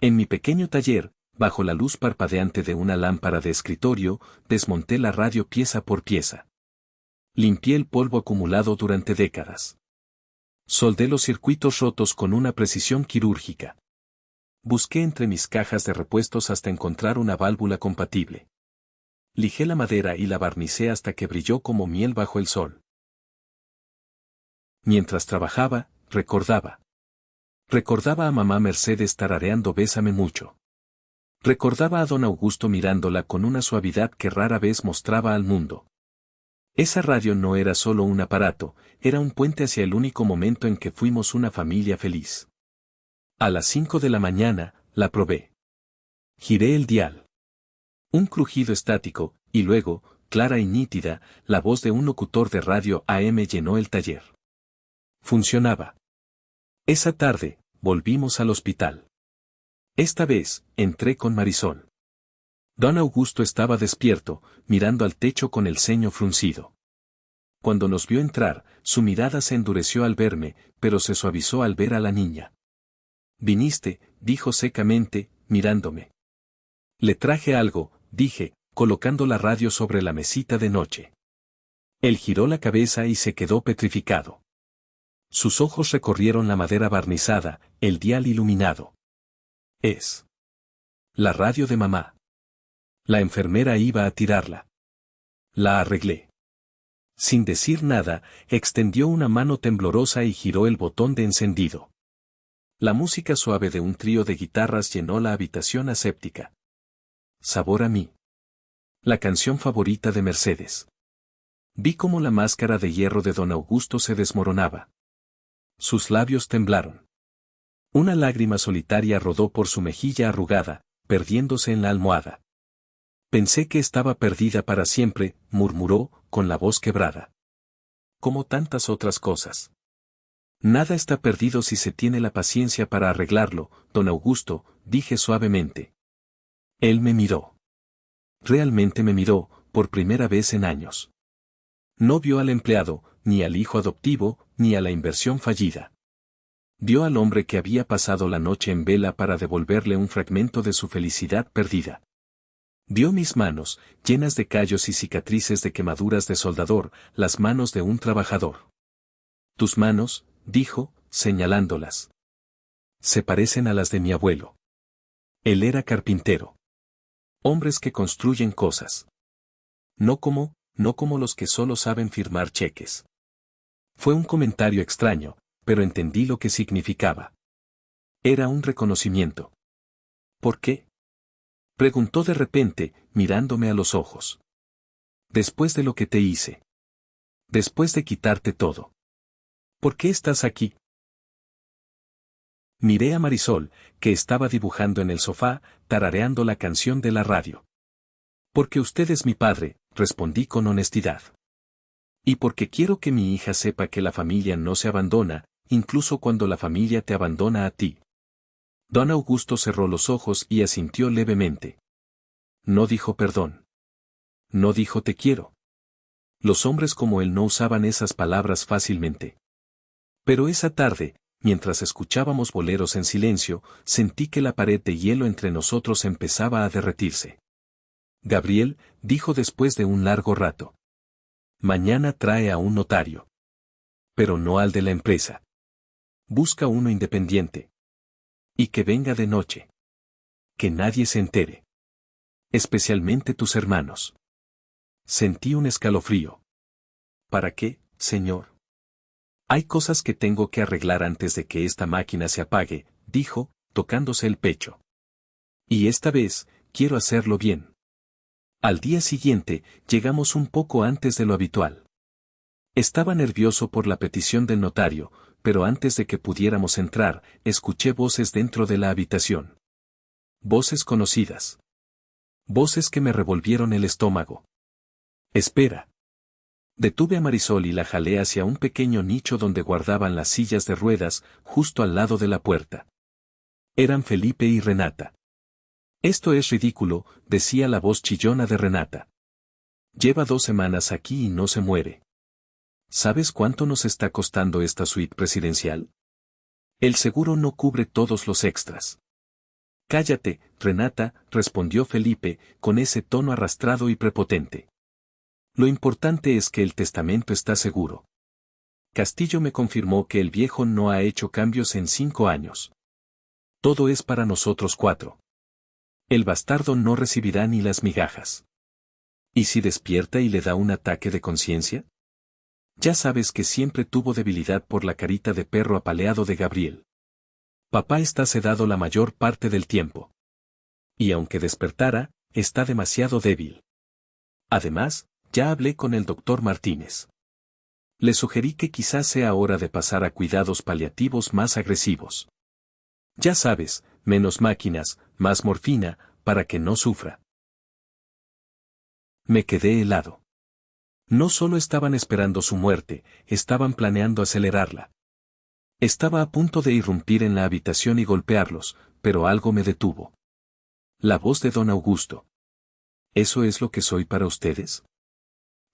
En mi pequeño taller, bajo la luz parpadeante de una lámpara de escritorio, desmonté la radio pieza por pieza. Limpié el polvo acumulado durante décadas. Soldé los circuitos rotos con una precisión quirúrgica. Busqué entre mis cajas de repuestos hasta encontrar una válvula compatible. Lijé la madera y la barnicé hasta que brilló como miel bajo el sol. Mientras trabajaba, recordaba. Recordaba a mamá Mercedes tarareando Bésame mucho. Recordaba a don Augusto mirándola con una suavidad que rara vez mostraba al mundo. Esa radio no era solo un aparato, era un puente hacia el único momento en que fuimos una familia feliz. A las 5 de la mañana, la probé. Giré el dial. Un crujido estático, y luego, clara y nítida, la voz de un locutor de radio AM llenó el taller. Funcionaba. Esa tarde, volvimos al hospital. Esta vez, entré con Marisol. Don Augusto estaba despierto, mirando al techo con el ceño fruncido. Cuando nos vio entrar, su mirada se endureció al verme, pero se suavizó al ver a la niña. «Viniste», dijo secamente, mirándome. «Le traje algo», dije, colocando la radio sobre la mesita de noche. Él giró la cabeza y se quedó petrificado. Sus ojos recorrieron la madera barnizada, el dial iluminado. «Es la radio de mamá». La enfermera iba a tirarla. La arreglé. Sin decir nada, extendió una mano temblorosa y giró el botón de encendido. La música suave de un trío de guitarras llenó la habitación aséptica. Sabor a mí. La canción favorita de Mercedes. Vi cómo la máscara de hierro de don Augusto se desmoronaba. Sus labios temblaron. Una lágrima solitaria rodó por su mejilla arrugada, perdiéndose en la almohada. Pensé que estaba perdida para siempre, murmuró, con la voz quebrada. Como tantas otras cosas. Nada está perdido si se tiene la paciencia para arreglarlo, don Augusto, dije suavemente. Él me miró. Realmente me miró, por primera vez en años. No vio al empleado, ni al hijo adoptivo, ni a la inversión fallida. Vio al hombre que había pasado la noche en vela para devolverle un fragmento de su felicidad perdida. Vio mis manos, llenas de callos y cicatrices de quemaduras de soldador, las manos de un trabajador. Tus manos, dijo, señalándolas. Se parecen a las de mi abuelo. Él era carpintero. Hombres que construyen cosas. No como los que solo saben firmar cheques. Fue un comentario extraño, pero entendí lo que significaba. Era un reconocimiento. ¿Por qué? Preguntó de repente, mirándome a los ojos. Después de lo que te hice. Después de quitarte todo. ¿Por qué estás aquí? Miré a Marisol, que estaba dibujando en el sofá, tarareando la canción de la radio. Porque usted es mi padre, respondí con honestidad. Y porque quiero que mi hija sepa que la familia no se abandona, incluso cuando la familia te abandona a ti. Don Augusto cerró los ojos y asintió levemente. No dijo perdón. No dijo te quiero. Los hombres como él no usaban esas palabras fácilmente. Pero esa tarde, mientras escuchábamos boleros en silencio, sentí que la pared de hielo entre nosotros empezaba a derretirse. Gabriel, dijo después de un largo rato. Mañana trae a un notario. Pero no al de la empresa. Busca uno independiente. Y que venga de noche. Que nadie se entere. Especialmente tus hermanos. Sentí un escalofrío. ¿Para qué, señor? Hay cosas que tengo que arreglar antes de que esta máquina se apague, dijo, tocándose el pecho. Y esta vez, quiero hacerlo bien. Al día siguiente, llegamos un poco antes de lo habitual. Estaba nervioso por la petición del notario, pero antes de que pudiéramos entrar, escuché voces dentro de la habitación. Voces conocidas. Voces que me revolvieron el estómago. Espera. Detuve a Marisol y la jalé hacia un pequeño nicho donde guardaban las sillas de ruedas, justo al lado de la puerta. Eran Felipe y Renata. Esto es ridículo, decía la voz chillona de Renata. Lleva 2 semanas aquí y no se muere. ¿Sabes cuánto nos está costando esta suite presidencial? El seguro no cubre todos los extras. Cállate, Renata, respondió Felipe, con ese tono arrastrado y prepotente. Lo importante es que el testamento está seguro. Castillo me confirmó que el viejo no ha hecho cambios en 5 años. Todo es para nosotros 4. El bastardo no recibirá ni las migajas. ¿Y si despierta y le da un ataque de conciencia? Ya sabes que siempre tuvo debilidad por la carita de perro apaleado de Gabriel. Papá está sedado la mayor parte del tiempo. Y aunque despertara, está demasiado débil. Además, ya hablé con el doctor Martínez. Le sugerí que quizás sea hora de pasar a cuidados paliativos más agresivos. Ya sabes, menos máquinas, más morfina, para que no sufra. Me quedé helado. No solo estaban esperando su muerte, estaban planeando acelerarla. Estaba a punto de irrumpir en la habitación y golpearlos, pero algo me detuvo. La voz de don Augusto. ¿Eso es lo que soy para ustedes?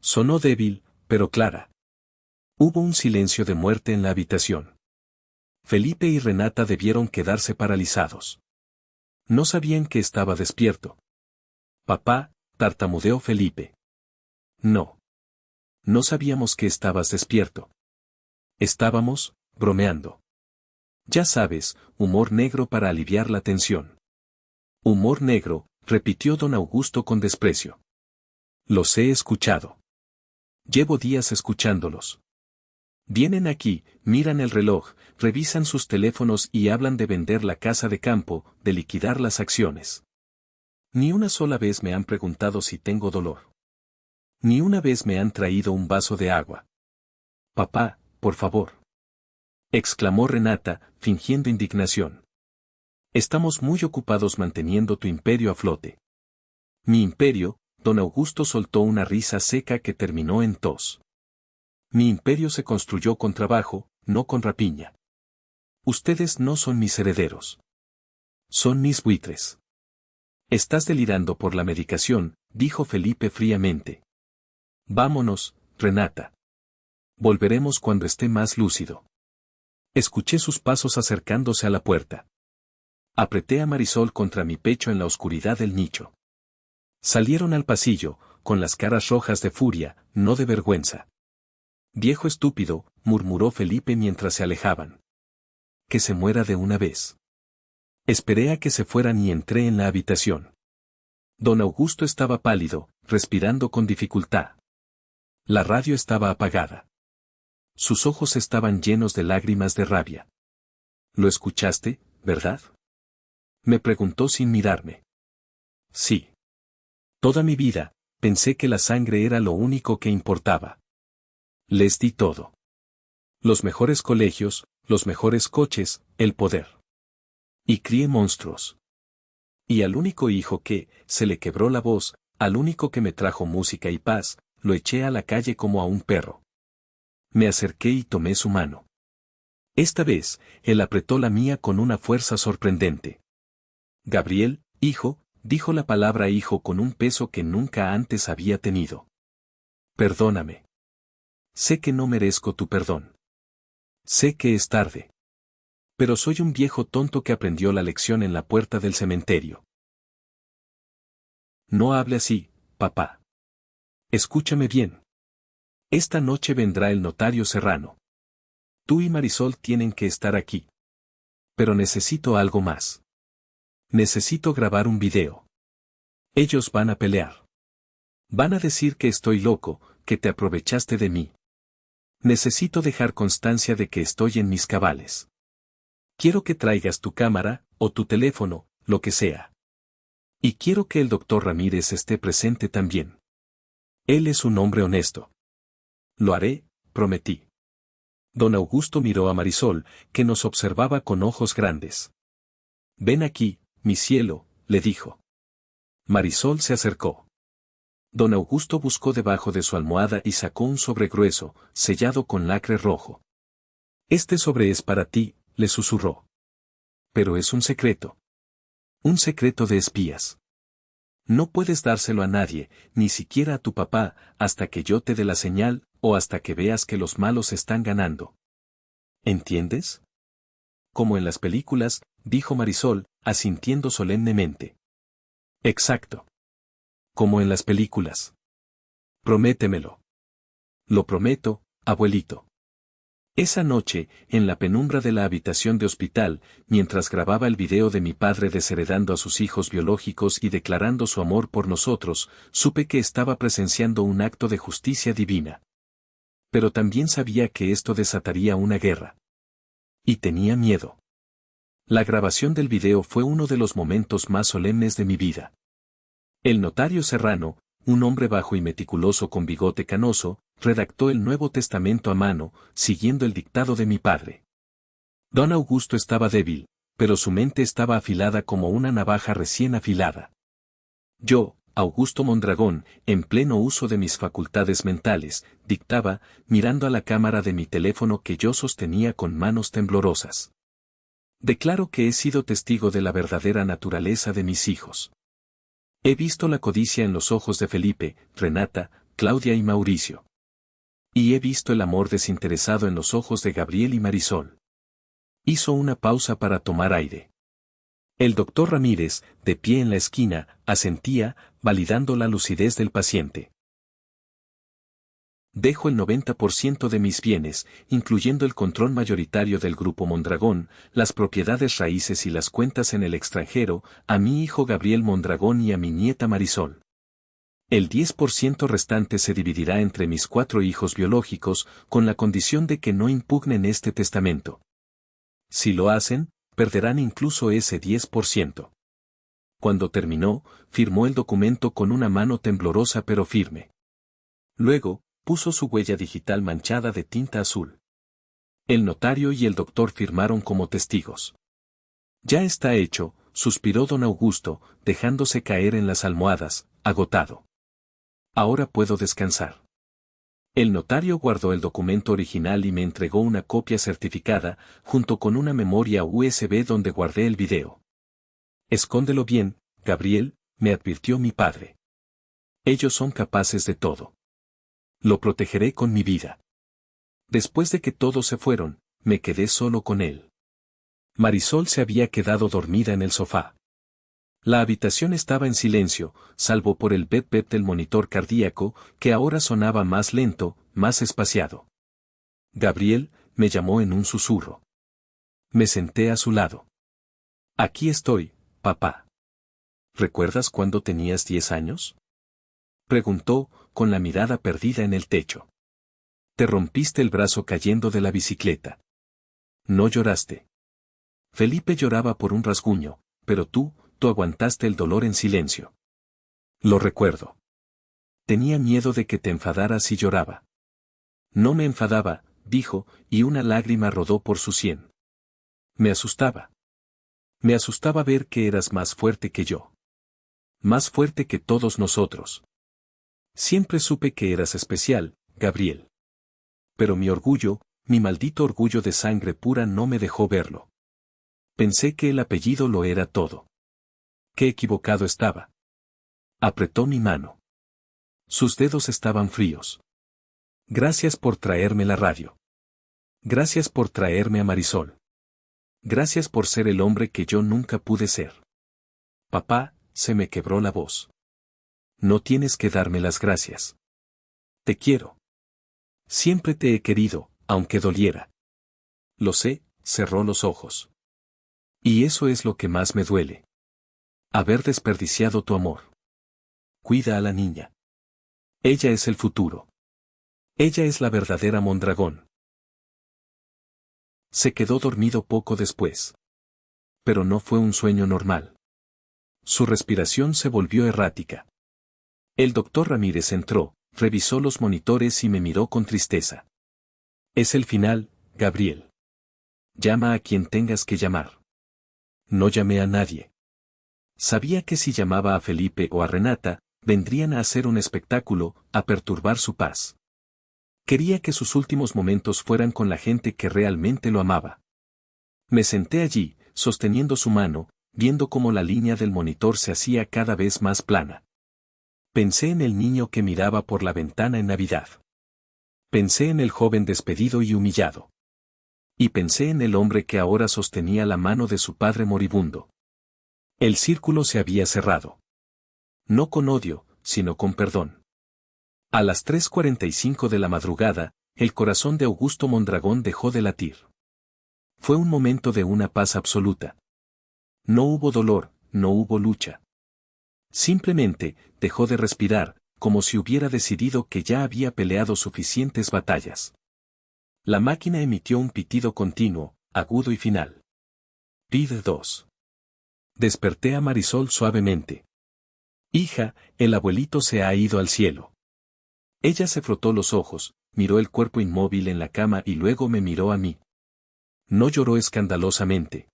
Sonó débil, pero clara. Hubo un silencio de muerte en la habitación. Felipe y Renata debieron quedarse paralizados. No sabían que estaba despierto. Papá, tartamudeó Felipe. No. No sabíamos que estabas despierto. Estábamos, bromeando. Ya sabes, humor negro para aliviar la tensión. Humor negro, repitió don Augusto con desprecio. Los he escuchado. Llevo días escuchándolos. Vienen aquí, miran el reloj, revisan sus teléfonos y hablan de vender la casa de campo, de liquidar las acciones. Ni una sola vez me han preguntado si tengo dolor. Ni una vez me han traído un vaso de agua. Papá, por favor. Exclamó Renata, fingiendo indignación. Estamos muy ocupados manteniendo tu imperio a flote. Mi imperio, don Augusto soltó una risa seca que terminó en tos. Mi imperio se construyó con trabajo, no con rapiña. Ustedes no son mis herederos. Son mis buitres. Estás delirando por la medicación, dijo Felipe fríamente. Vámonos, Renata. Volveremos cuando esté más lúcido. Escuché sus pasos acercándose a la puerta. Apreté a Marisol contra mi pecho en la oscuridad del nicho. Salieron al pasillo, con las caras rojas de furia, no de vergüenza. Viejo estúpido, murmuró Felipe mientras se alejaban. Que se muera de una vez. Esperé a que se fueran y entré en la habitación. Don Augusto estaba pálido, respirando con dificultad. La radio estaba apagada. Sus ojos estaban llenos de lágrimas de rabia. ¿Lo escuchaste, verdad? Me preguntó sin mirarme. Sí. Toda mi vida, pensé que la sangre era lo único que importaba. Les di todo. Los mejores colegios, los mejores coches, el poder. Y crié monstruos. Y al único hijo que, se le quebró la voz, al único que me trajo música y paz, lo eché a la calle como a un perro. Me acerqué y tomé su mano. Esta vez, él apretó la mía con una fuerza sorprendente. Gabriel, hijo, dijo la palabra hijo con un peso que nunca antes había tenido. Perdóname. Sé que no merezco tu perdón. Sé que es tarde. Pero soy un viejo tonto que aprendió la lección en la puerta del cementerio. No hable así, papá. Escúchame bien. Esta noche vendrá el notario Serrano. Tú y Marisol tienen que estar aquí. Pero necesito algo más. Necesito grabar un video. Ellos van a pelear. Van a decir que estoy loco, que te aprovechaste de mí. Necesito dejar constancia de que estoy en mis cabales. Quiero que traigas tu cámara, o tu teléfono, lo que sea. Y quiero que el doctor Ramírez esté presente también. Él es un hombre honesto. Lo haré, prometí. Don Augusto miró a Marisol, que nos observaba con ojos grandes. Ven aquí, mi cielo, le dijo. Marisol se acercó. Don Augusto buscó debajo de su almohada y sacó un sobre grueso, sellado con lacre rojo. Este sobre es para ti, le susurró. Pero es un secreto. Un secreto de espías. No puedes dárselo a nadie, ni siquiera a tu papá, hasta que yo te dé la señal, o hasta que veas que los malos están ganando. ¿Entiendes? Como en las películas, dijo Marisol, asintiendo solemnemente. Exacto. Como en las películas. Prométemelo. Lo prometo, abuelito. Esa noche, en la penumbra de la habitación de hospital, mientras grababa el video de mi padre desheredando a sus hijos biológicos y declarando su amor por nosotros, supe que estaba presenciando un acto de justicia divina. Pero también sabía que esto desataría una guerra. Y tenía miedo. La grabación del video fue uno de los momentos más solemnes de mi vida. El notario Serrano, un hombre bajo y meticuloso con bigote canoso, redactó el Nuevo Testamento a mano, siguiendo el dictado de mi padre. Don Augusto estaba débil, pero su mente estaba afilada como una navaja recién afilada. Yo, Augusto Mondragón, en pleno uso de mis facultades mentales, dictaba, mirando a la cámara de mi teléfono que yo sostenía con manos temblorosas. Declaro que he sido testigo de la verdadera naturaleza de mis hijos. He visto la codicia en los ojos de Felipe, Renata, Claudia y Mauricio. Y he visto el amor desinteresado en los ojos de Gabriel y Marisol. Hizo una pausa para tomar aire. El doctor Ramírez, de pie en la esquina, asentía, validando la lucidez del paciente. Dejo el 90% de mis bienes, incluyendo el control mayoritario del Grupo Mondragón, las propiedades raíces y las cuentas en el extranjero, a mi hijo Gabriel Mondragón y a mi nieta Marisol. El 10% restante se dividirá entre mis 4 hijos biológicos, con la condición de que no impugnen este testamento. Si lo hacen, perderán incluso ese 10%. Cuando terminó, firmó el documento con una mano temblorosa pero firme. Luego, puso su huella digital manchada de tinta azul. El notario y el doctor firmaron como testigos. Ya está hecho, suspiró don Augusto, dejándose caer en las almohadas, agotado. Ahora puedo descansar. El notario guardó el documento original y me entregó una copia certificada, junto con una memoria USB donde guardé el video. Escóndelo bien, Gabriel, me advirtió mi padre. Ellos son capaces de todo. Lo protegeré con mi vida. Después de que todos se fueron, me quedé solo con él. Marisol se había quedado dormida en el sofá. La habitación estaba en silencio, salvo por el bep-bep del monitor cardíaco, que ahora sonaba más lento, más espaciado. Gabriel, me llamó en un susurro. Me senté a su lado. Aquí estoy, papá. ¿Recuerdas cuando tenías 10 años? Preguntó, con la mirada perdida en el techo. Te rompiste el brazo cayendo de la bicicleta. No lloraste. Felipe lloraba por un rasguño, pero tú aguantaste el dolor en silencio. Lo recuerdo. Tenía miedo de que te enfadaras si lloraba. No me enfadaba, dijo, y una lágrima rodó por su sien. Me asustaba. Me asustaba ver que eras más fuerte que yo. Más fuerte que todos nosotros. Siempre supe que eras especial, Gabriel. Pero mi orgullo, mi maldito orgullo de sangre pura no me dejó verlo. Pensé que el apellido lo era todo. Qué equivocado estaba. Apretó mi mano. Sus dedos estaban fríos. Gracias por traerme la radio. Gracias por traerme a Marisol. Gracias por ser el hombre que yo nunca pude ser. Papá, se me quebró la voz. No tienes que darme las gracias. Te quiero. Siempre te he querido, aunque doliera. Lo sé, cerró los ojos. Y eso es lo que más me duele. Haber desperdiciado tu amor. Cuida a la niña. Ella es el futuro. Ella es la verdadera Mondragón. Se quedó dormido poco después. Pero no fue un sueño normal. Su respiración se volvió errática. El doctor Ramírez entró, revisó los monitores y me miró con tristeza. Es el final, Gabriel. Llama a quien tengas que llamar. No llamé a nadie. Sabía que si llamaba a Felipe o a Renata, vendrían a hacer un espectáculo, a perturbar su paz. Quería que sus últimos momentos fueran con la gente que realmente lo amaba. Me senté allí, sosteniendo su mano, viendo cómo la línea del monitor se hacía cada vez más plana. Pensé en el niño que miraba por la ventana en Navidad. Pensé en el joven despedido y humillado. Y pensé en el hombre que ahora sostenía la mano de su padre moribundo. El círculo se había cerrado. No con odio, sino con perdón. A las 3:45 de la madrugada, el corazón de Augusto Mondragón dejó de latir. Fue un momento de una paz absoluta. No hubo dolor, no hubo lucha. Simplemente, dejó de respirar, como si hubiera decidido que ya había peleado suficientes batallas. La máquina emitió un pitido continuo, agudo y final. Pide 2. Desperté a Marisol suavemente. Hija, el abuelito se ha ido al cielo. Ella se frotó los ojos, miró el cuerpo inmóvil en la cama y luego me miró a mí. No lloró escandalosamente.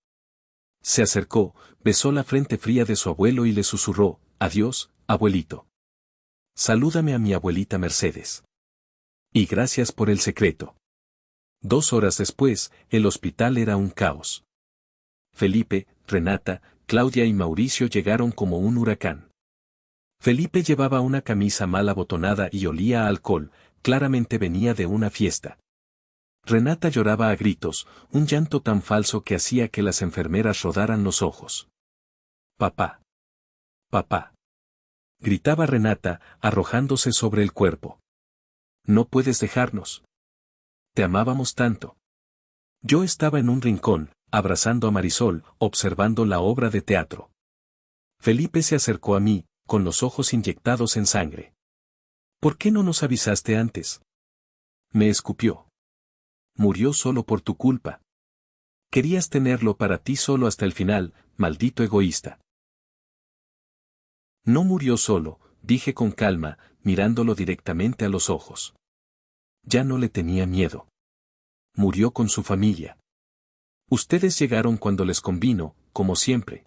Se acercó, besó la frente fría de su abuelo y le susurró, «Adiós, abuelito. Salúdame a mi abuelita Mercedes. Y gracias por el secreto». 2 horas después, el hospital era un caos. Felipe, Renata, Claudia y Mauricio llegaron como un huracán. Felipe llevaba una camisa mal abotonada y olía a alcohol, claramente venía de una fiesta. Renata lloraba a gritos, un llanto tan falso que hacía que las enfermeras rodaran los ojos. «Papá. Papá», gritaba Renata, arrojándose sobre el cuerpo. «No puedes dejarnos. Te amábamos tanto». Yo estaba en un rincón, abrazando a Marisol, observando la obra de teatro. Felipe se acercó a mí, con los ojos inyectados en sangre. «¿Por qué no nos avisaste antes?». Me escupió. «Murió solo por tu culpa. Querías tenerlo para ti solo hasta el final, maldito egoísta». «No murió solo», dije con calma, mirándolo directamente a los ojos. Ya no le tenía miedo. Murió con su familia. Ustedes llegaron cuando les convino, como siempre.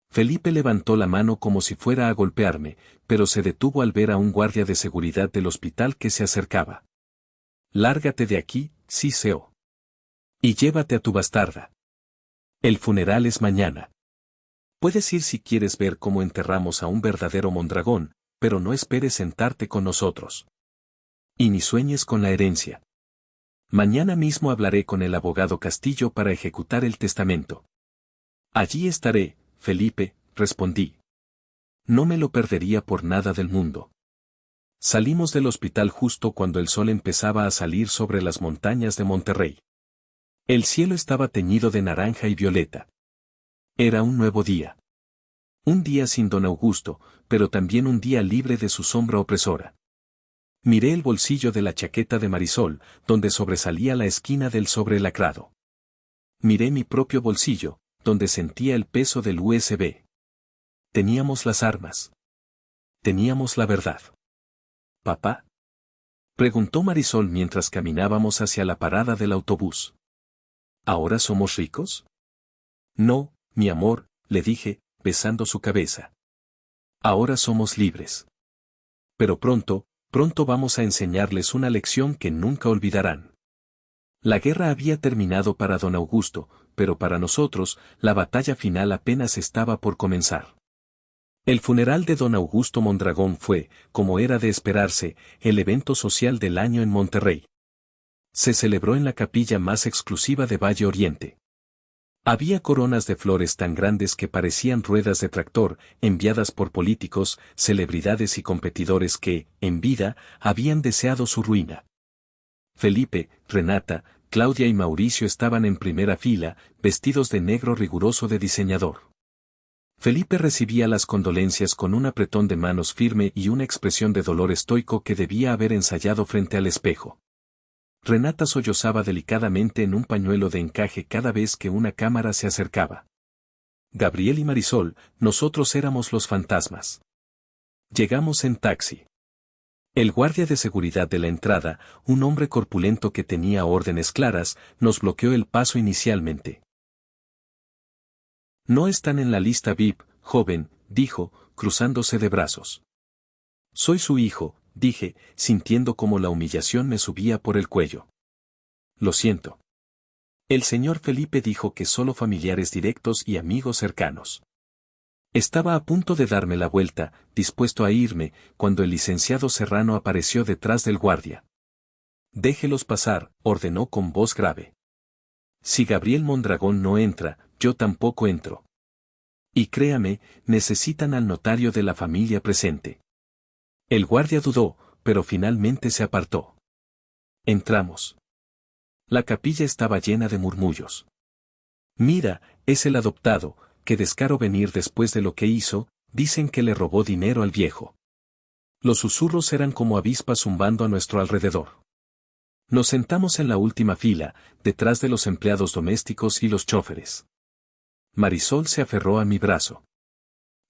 Felipe levantó la mano como si fuera a golpearme, pero se detuvo al ver a un guardia de seguridad del hospital que se acercaba. «Lárgate de aquí, Siseo. Y llévate a tu bastarda. El funeral es mañana. Puedes ir si quieres ver cómo enterramos a un verdadero Mondragón, pero no esperes sentarte con nosotros. Y ni sueñes con la herencia. Mañana mismo hablaré con el abogado Castillo para ejecutar el testamento». «Allí estaré, Felipe», respondí. No me lo perdería por nada del mundo. Salimos del hospital justo cuando el sol empezaba a salir sobre las montañas de Monterrey. El cielo estaba teñido de naranja y violeta. Era un nuevo día. Un día sin don Augusto, pero también un día libre de su sombra opresora. Miré el bolsillo de la chaqueta de Marisol, donde sobresalía la esquina del sobre lacrado. Miré mi propio bolsillo, donde sentía el peso del USB. Teníamos las armas. Teníamos la verdad. «¿Papá?», preguntó Marisol mientras caminábamos hacia la parada del autobús. «¿Ahora somos ricos?». «No, mi amor», le dije, besando su cabeza. «Ahora somos libres. Pero pronto vamos a enseñarles una lección que nunca olvidarán». La guerra había terminado para don Augusto, pero para nosotros, la batalla final apenas estaba por comenzar. El funeral de don Augusto Mondragón fue, como era de esperarse, el evento social del año en Monterrey. Se celebró en la capilla más exclusiva de Valle Oriente. Había coronas de flores tan grandes que parecían ruedas de tractor, enviadas por políticos, celebridades y competidores que, en vida, habían deseado su ruina. Felipe, Renata, Claudia y Mauricio estaban en primera fila, vestidos de negro riguroso de diseñador. Felipe recibía las condolencias con un apretón de manos firme y una expresión de dolor estoico que debía haber ensayado frente al espejo. Renata sollozaba delicadamente en un pañuelo de encaje cada vez que una cámara se acercaba. Gabriel y Marisol, nosotros éramos los fantasmas. Llegamos en taxi. El guardia de seguridad de la entrada, un hombre corpulento que tenía órdenes claras, nos bloqueó el paso inicialmente. «No están en la lista VIP, joven», dijo, cruzándose de brazos. «Soy su hijo», dije, sintiendo como la humillación me subía por el cuello. «Lo siento». El señor Felipe dijo que solo familiares directos y amigos cercanos. Estaba a punto de darme la vuelta, dispuesto a irme, cuando el licenciado Serrano apareció detrás del guardia. «Déjelos pasar», ordenó con voz grave. «Si Gabriel Mondragón no entra, yo tampoco entro. Y créame, necesitan al notario de la familia presente». El guardia dudó, pero finalmente se apartó. Entramos. La capilla estaba llena de murmullos. «Mira, es el adoptado, qué descaro venir después de lo que hizo», dicen que le robó dinero al viejo. Los susurros eran como avispas zumbando a nuestro alrededor. Nos sentamos en la última fila, detrás de los empleados domésticos y los chóferes. Marisol se aferró a mi brazo.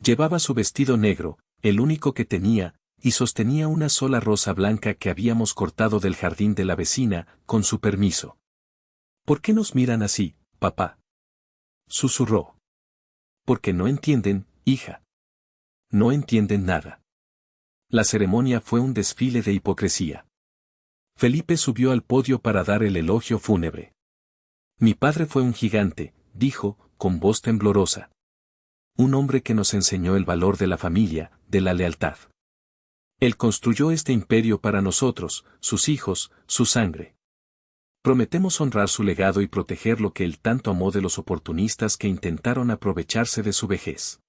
Llevaba su vestido negro, el único que tenía, y sostenía una sola rosa blanca que habíamos cortado del jardín de la vecina, con su permiso. «¿Por qué nos miran así, papá?», susurró. Porque no entienden, hija. No entienden nada. La ceremonia fue un desfile de hipocresía. Felipe subió al podio para dar el elogio fúnebre. Mi padre fue un gigante, dijo, con voz temblorosa. Un hombre que nos enseñó el valor de la familia, de la lealtad. Él construyó este imperio para nosotros, sus hijos, su sangre. Prometemos honrar su legado y proteger lo que él tanto amó de los oportunistas que intentaron aprovecharse de su vejez.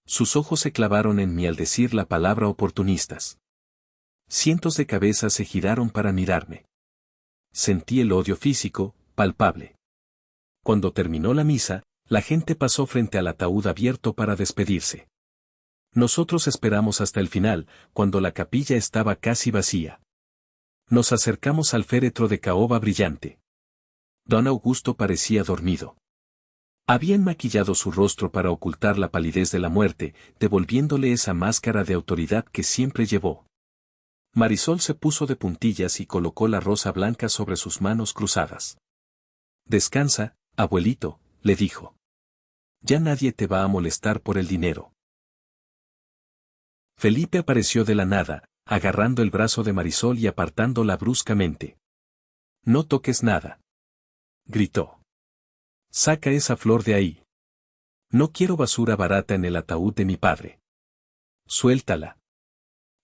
Sus ojos se clavaron en mí al decir la palabra oportunistas. Cientos de cabezas se giraron para mirarme. Sentí el odio físico, palpable. Cuando terminó la misa, la gente pasó frente al ataúd abierto para despedirse. Nosotros esperamos hasta el final, cuando la capilla estaba casi vacía. Nos acercamos al féretro de caoba brillante. Don Augusto parecía dormido. Habían maquillado su rostro para ocultar la palidez de la muerte, devolviéndole esa máscara de autoridad que siempre llevó. Marisol se puso de puntillas y colocó la rosa blanca sobre sus manos cruzadas. Descansa, abuelito, le dijo. Ya nadie te va a molestar por el dinero. Felipe apareció de la nada, agarrando el brazo de Marisol y apartándola bruscamente. No toques nada. Gritó. Saca esa flor de ahí. No quiero basura barata en el ataúd de mi padre. Suéltala.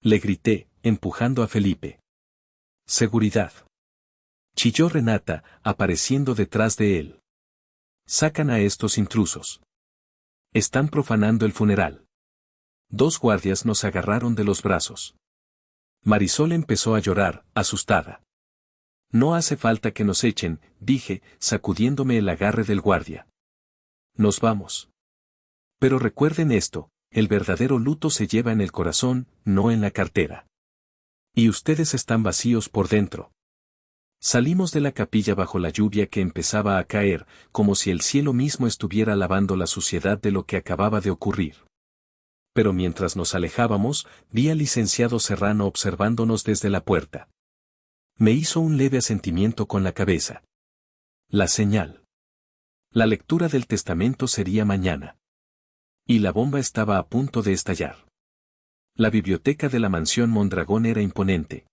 Le grité, empujando a Felipe. Seguridad. Chilló Renata, apareciendo detrás de él. Sacan a estos intrusos. Están profanando el funeral. Dos guardias nos agarraron de los brazos. Marisol empezó a llorar, asustada. No hace falta que nos echen, dije, sacudiéndome el agarre del guardia. Nos vamos. Pero recuerden esto, el verdadero luto se lleva en el corazón, no en la cartera. Y ustedes están vacíos por dentro. Salimos de la capilla bajo la lluvia que empezaba a caer, como si el cielo mismo estuviera lavando la suciedad de lo que acababa de ocurrir. Pero mientras nos alejábamos, vi al licenciado Serrano observándonos desde la puerta. Me hizo un leve asentimiento con la cabeza. La señal. La lectura del testamento sería mañana. Y la bomba estaba a punto de estallar. La biblioteca de la mansión Mondragón era imponente.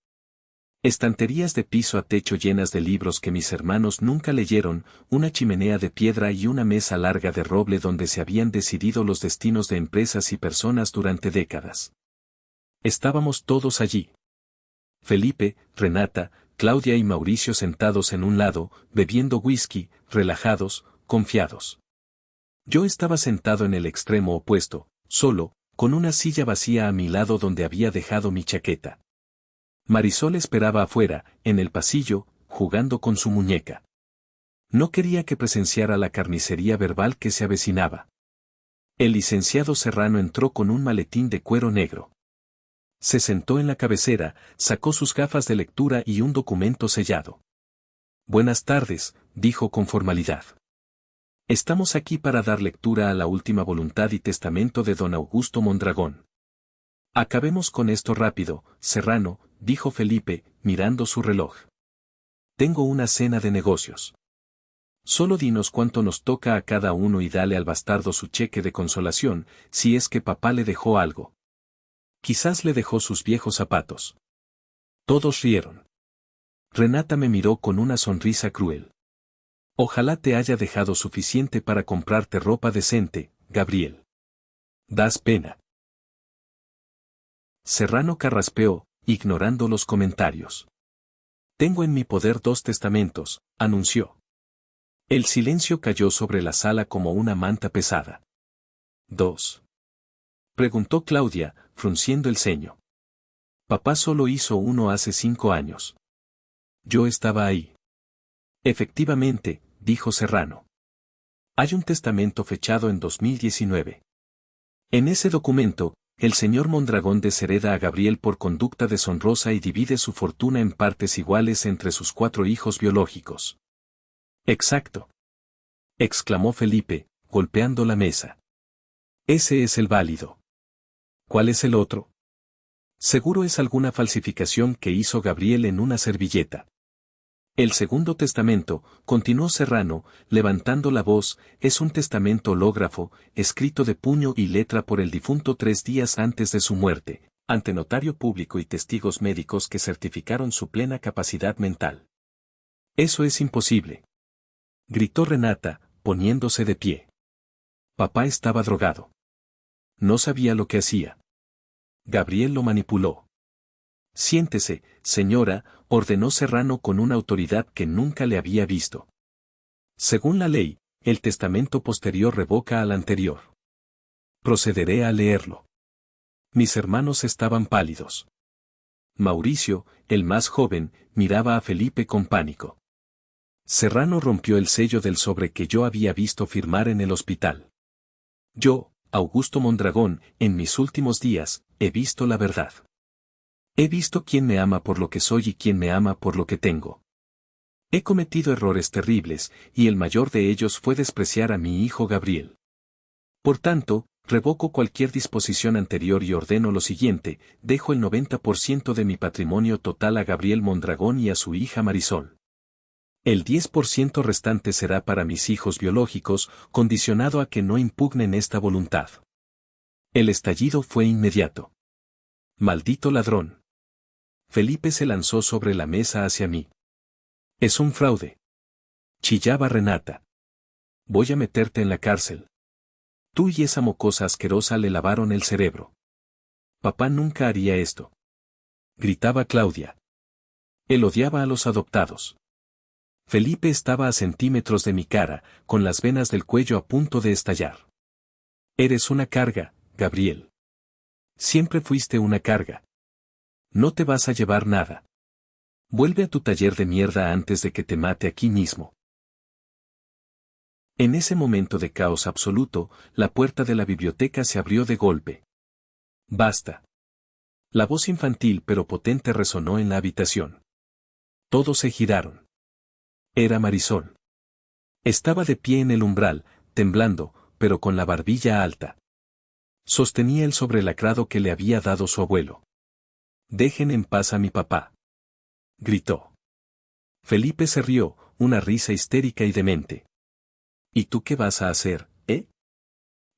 Estanterías de piso a techo llenas de libros que mis hermanos nunca leyeron, una chimenea de piedra y una mesa larga de roble donde se habían decidido los destinos de empresas y personas durante décadas. Estábamos todos allí. Felipe, Renata, Claudia y Mauricio sentados en un lado, bebiendo whisky, relajados, confiados. Yo estaba sentado en el extremo opuesto, solo, con una silla vacía a mi lado donde había dejado mi chaqueta. Marisol esperaba afuera, en el pasillo, jugando con su muñeca. No quería que presenciara la carnicería verbal que se avecinaba. El licenciado Serrano entró con un maletín de cuero negro. Se sentó en la cabecera, sacó sus gafas de lectura y un documento sellado. Buenas tardes, dijo con formalidad. Estamos aquí para dar lectura a la última voluntad y testamento de don Augusto Mondragón. Acabemos con esto rápido, Serrano, dijo Felipe, mirando su reloj. Tengo una cena de negocios. Solo dinos cuánto nos toca a cada uno y dale al bastardo su cheque de consolación, si es que papá le dejó algo. Quizás le dejó sus viejos zapatos. Todos rieron. Renata me miró con una sonrisa cruel. Ojalá te haya dejado suficiente para comprarte ropa decente, Gabriel. Das pena. Serrano carraspeó, ignorando los comentarios. Tengo en mi poder 2 testamentos, anunció. El silencio cayó sobre la sala como una manta pesada. ¿2? Preguntó Claudia, frunciendo el ceño. Papá solo hizo uno hace 5 años. Yo estaba ahí. Efectivamente, dijo Serrano. Hay un testamento fechado en 2019. En ese documento, el señor Mondragón deshereda a Gabriel por conducta deshonrosa y divide su fortuna en partes iguales entre sus 4 hijos biológicos. Exacto. Exclamó Felipe, golpeando la mesa. Ese es el válido. ¿Cuál es el otro? Seguro es alguna falsificación que hizo Gabriel en una servilleta. El segundo testamento, continuó Serrano, levantando la voz, es un testamento hológrafo, escrito de puño y letra por el difunto 3 días antes de su muerte, ante notario público y testigos médicos que certificaron su plena capacidad mental. Eso es imposible. Gritó Renata, poniéndose de pie. Papá estaba drogado. No sabía lo que hacía. Gabriel lo manipuló. Siéntese, señora, ordenó Serrano con una autoridad que nunca le había visto. Según la ley, el testamento posterior revoca al anterior. Procederé a leerlo. Mis hermanos estaban pálidos. Mauricio, el más joven, miraba a Felipe con pánico. Serrano rompió el sello del sobre que yo había visto firmar en el hospital. Yo, Augusto Mondragón, en mis últimos días, he visto la verdad. He visto quién me ama por lo que soy y quién me ama por lo que tengo. He cometido errores terribles, y el mayor de ellos fue despreciar a mi hijo Gabriel. Por tanto, revoco cualquier disposición anterior y ordeno lo siguiente, dejo el 90% de mi patrimonio total a Gabriel Mondragón y a su hija Marisol. El 10% restante será para mis hijos biológicos, condicionado a que no impugnen esta voluntad. El estallido fue inmediato. Maldito ladrón. Felipe se lanzó sobre la mesa hacia mí. Es un fraude. Chillaba Renata. Voy a meterte en la cárcel. Tú y esa mocosa asquerosa le lavaron el cerebro. Papá nunca haría esto. Gritaba Claudia. Él odiaba a los adoptados. Felipe estaba a centímetros de mi cara, con las venas del cuello a punto de estallar. Eres una carga, Gabriel. Siempre fuiste una carga. No te vas a llevar nada. Vuelve a tu taller de mierda antes de que te mate aquí mismo. En ese momento de caos absoluto, la puerta de la biblioteca se abrió de golpe. Basta. La voz infantil pero potente resonó en la habitación. Todos se giraron. Era Marisol. Estaba de pie en el umbral, temblando, pero con la barbilla alta. Sostenía el sobrelacrado que le había dado su abuelo. Dejen en paz a mi papá. Gritó. Felipe se rió, una risa histérica y demente. ¿Y tú qué vas a hacer, eh?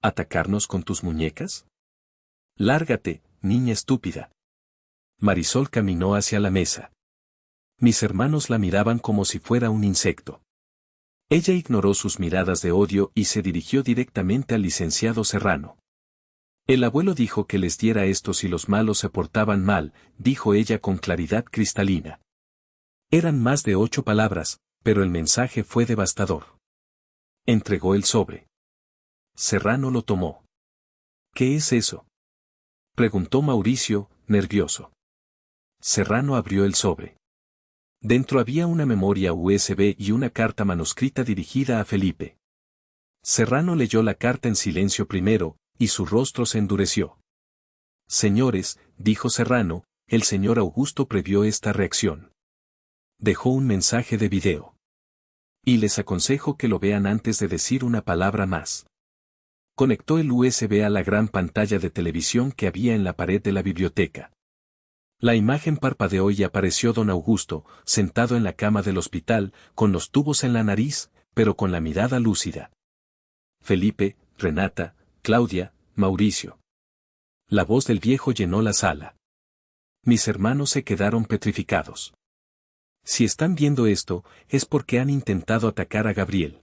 ¿Atacarnos con tus muñecas? Lárgate, niña estúpida. Marisol caminó hacia la mesa. Mis hermanos la miraban como si fuera un insecto. Ella ignoró sus miradas de odio y se dirigió directamente al licenciado Serrano. El abuelo dijo que les diera esto si los malos se portaban mal, dijo ella con claridad cristalina. Eran más de 8 palabras, pero el mensaje fue devastador. Entregó el sobre. Serrano lo tomó. ¿Qué es eso? Preguntó Mauricio, nervioso. Serrano abrió el sobre. Dentro había una memoria USB y una carta manuscrita dirigida a Felipe. Serrano leyó la carta en silencio primero, y su rostro se endureció. Señores, dijo Serrano, el señor Augusto previó esta reacción. Dejó un mensaje de video. Y les aconsejo que lo vean antes de decir una palabra más. Conectó el USB a la gran pantalla de televisión que había en la pared de la biblioteca. La imagen parpadeó y apareció don Augusto, sentado en la cama del hospital, con los tubos en la nariz, pero con la mirada lúcida. Felipe, Renata, Claudia, Mauricio. La voz del viejo llenó la sala. Mis hermanos se quedaron petrificados. Si están viendo esto, es porque han intentado atacar a Gabriel.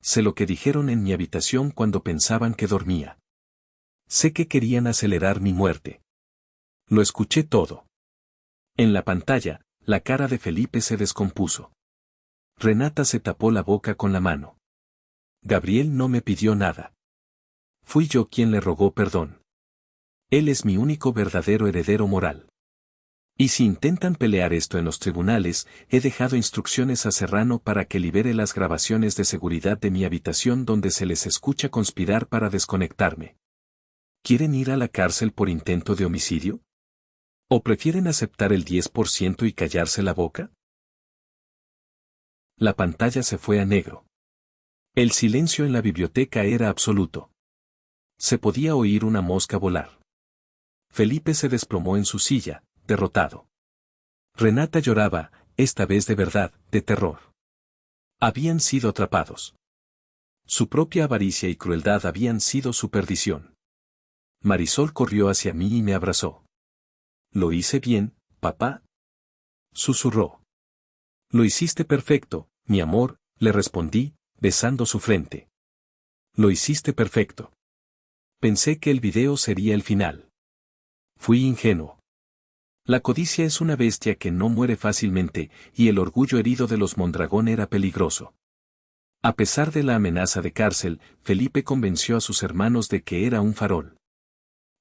Sé lo que dijeron en mi habitación cuando pensaban que dormía. Sé que querían acelerar mi muerte. Lo escuché todo. En la pantalla, la cara de Felipe se descompuso. Renata se tapó la boca con la mano. Gabriel no me pidió nada. Fui yo quien le rogó perdón. Él es mi único verdadero heredero moral. Y si intentan pelear esto en los tribunales, he dejado instrucciones a Serrano para que libere las grabaciones de seguridad de mi habitación donde se les escucha conspirar para desconectarme. ¿Quieren ir a la cárcel por intento de homicidio? ¿O prefieren aceptar el 10% y callarse la boca? La pantalla se fue a negro. El silencio en la biblioteca era absoluto. Se podía oír una mosca volar. Felipe se desplomó en su silla, derrotado. Renata lloraba, esta vez de verdad, de terror. Habían sido atrapados. Su propia avaricia y crueldad habían sido su perdición. Marisol corrió hacia mí y me abrazó. «¿Lo hice bien, papá?», susurró. «Lo hiciste perfecto, mi amor», le respondí, besando su frente. «Lo hiciste perfecto. Pensé que el video sería el final. Fui ingenuo. La codicia es una bestia que no muere fácilmente, y el orgullo herido de los Mondragón era peligroso. A pesar de la amenaza de cárcel, Felipe convenció a sus hermanos de que era un farol.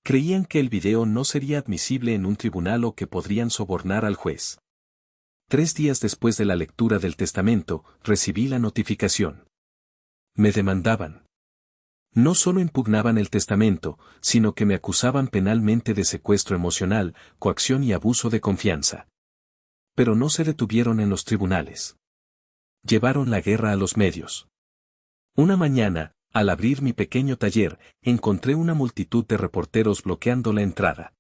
Creían que el video no sería admisible en un tribunal o que podrían sobornar al juez. 3 días después de la lectura del testamento, recibí la notificación. Me demandaban. No solo impugnaban el testamento, sino que me acusaban penalmente de secuestro emocional, coacción y abuso de confianza. Pero no se detuvieron en los tribunales. Llevaron la guerra a los medios. Una mañana, al abrir mi pequeño taller, encontré una multitud de reporteros bloqueando la entrada.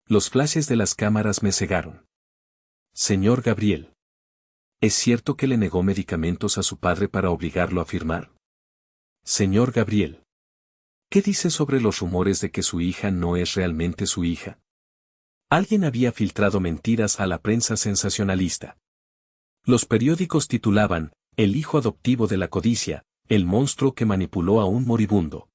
Los flashes de las cámaras me cegaron. «Señor Gabriel. ¿Es cierto que le negó medicamentos a su padre para obligarlo a firmar? Señor Gabriel. ¿Qué dice sobre los rumores de que su hija no es realmente su hija? Alguien había filtrado mentiras a la prensa sensacionalista. Los periódicos titulaban, «El hijo adoptivo de la codicia, el monstruo que manipuló a un moribundo».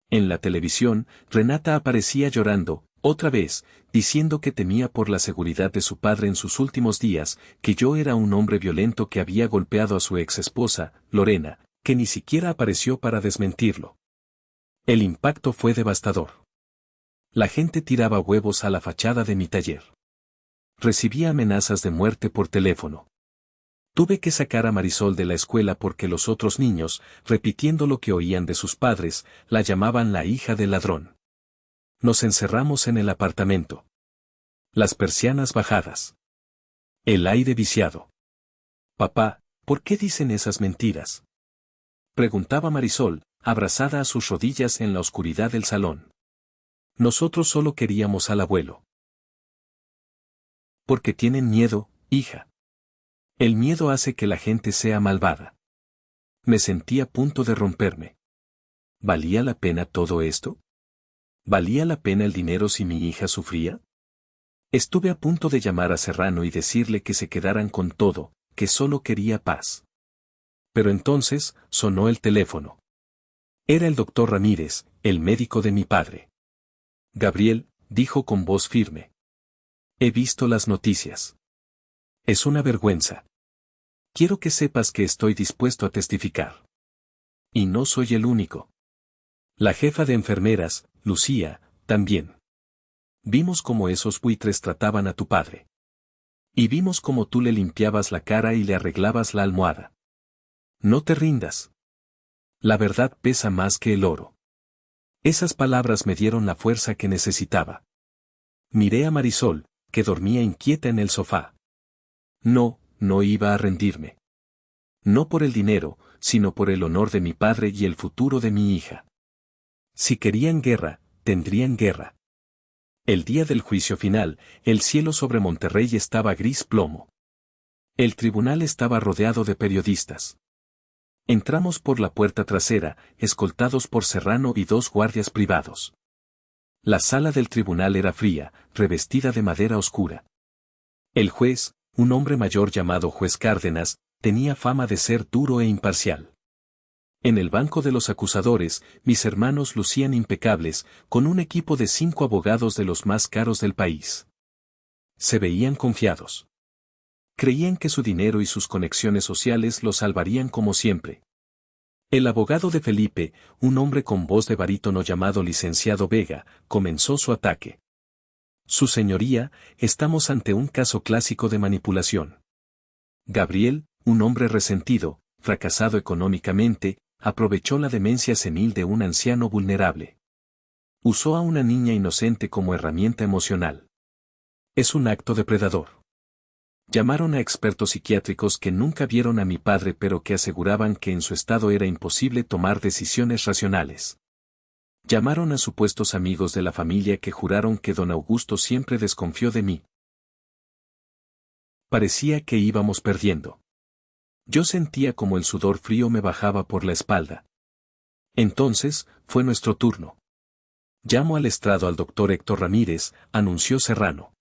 En la televisión, Renata aparecía llorando, otra vez, diciendo que temía por la seguridad de su padre en sus últimos días, que yo era un hombre violento que había golpeado a su ex esposa, Lorena, que ni siquiera apareció para desmentirlo. El impacto fue devastador. La gente tiraba huevos a la fachada de mi taller. Recibía amenazas de muerte por teléfono. Tuve que sacar a Marisol de la escuela porque los otros niños, repitiendo lo que oían de sus padres, la llamaban la hija del ladrón. Nos encerramos en el apartamento. Las persianas bajadas. El aire viciado. «Papá, ¿por qué dicen esas mentiras?», preguntaba Marisol, abrazada a sus rodillas en la oscuridad del salón. «Nosotros solo queríamos al abuelo». «Porque tienen miedo, hija. El miedo hace que la gente sea malvada». Me sentí a punto de romperme. ¿Valía la pena todo esto? ¿Valía la pena el dinero si mi hija sufría? Estuve a punto de llamar a Serrano y decirle que se quedaran con todo, que solo quería paz. Pero entonces, sonó el teléfono. Era el doctor Ramírez, el médico de mi padre. «Gabriel», dijo con voz firme. «He visto las noticias. Es una vergüenza. Quiero que sepas que estoy dispuesto a testificar. Y no soy el único. La jefa de enfermeras, Lucía, también. Vimos cómo esos buitres trataban a tu padre. Y vimos cómo tú le limpiabas la cara y le arreglabas la almohada. No te rindas. La verdad pesa más que el oro». Esas palabras me dieron la fuerza que necesitaba. Miré a Marisol, que dormía inquieta en el sofá. No iba a rendirme. No por el dinero, sino por el honor de mi padre y el futuro de mi hija. Si querían guerra, tendrían guerra. El día del juicio final, el cielo sobre Monterrey estaba gris plomo. El tribunal estaba rodeado de periodistas. Entramos por la puerta trasera, escoltados por Serrano y 2 guardias privados. La sala del tribunal era fría, revestida de madera oscura. El juez, un hombre mayor llamado juez Cárdenas, tenía fama de ser duro e imparcial. En el banco de los acusadores, mis hermanos lucían impecables, con un equipo de 5 abogados de los más caros del país. Se veían confiados. Creían que su dinero y sus conexiones sociales los salvarían como siempre. El abogado de Felipe, un hombre con voz de barítono llamado licenciado Vega, comenzó su ataque. «Su señoría, estamos ante un caso clásico de manipulación. Gabriel, un hombre resentido, fracasado económicamente, aprovechó la demencia senil de un anciano vulnerable. Usó a una niña inocente como herramienta emocional. Es un acto depredador». Llamaron a expertos psiquiátricos que nunca vieron a mi padre pero que aseguraban que en su estado era imposible tomar decisiones racionales. Llamaron a supuestos amigos de la familia que juraron que don Augusto siempre desconfió de mí. Parecía que íbamos perdiendo. Yo sentía como el sudor frío me bajaba por la espalda. Entonces, fue nuestro turno. Llamo al estrado al doctor Héctor Ramírez, anunció Serrano.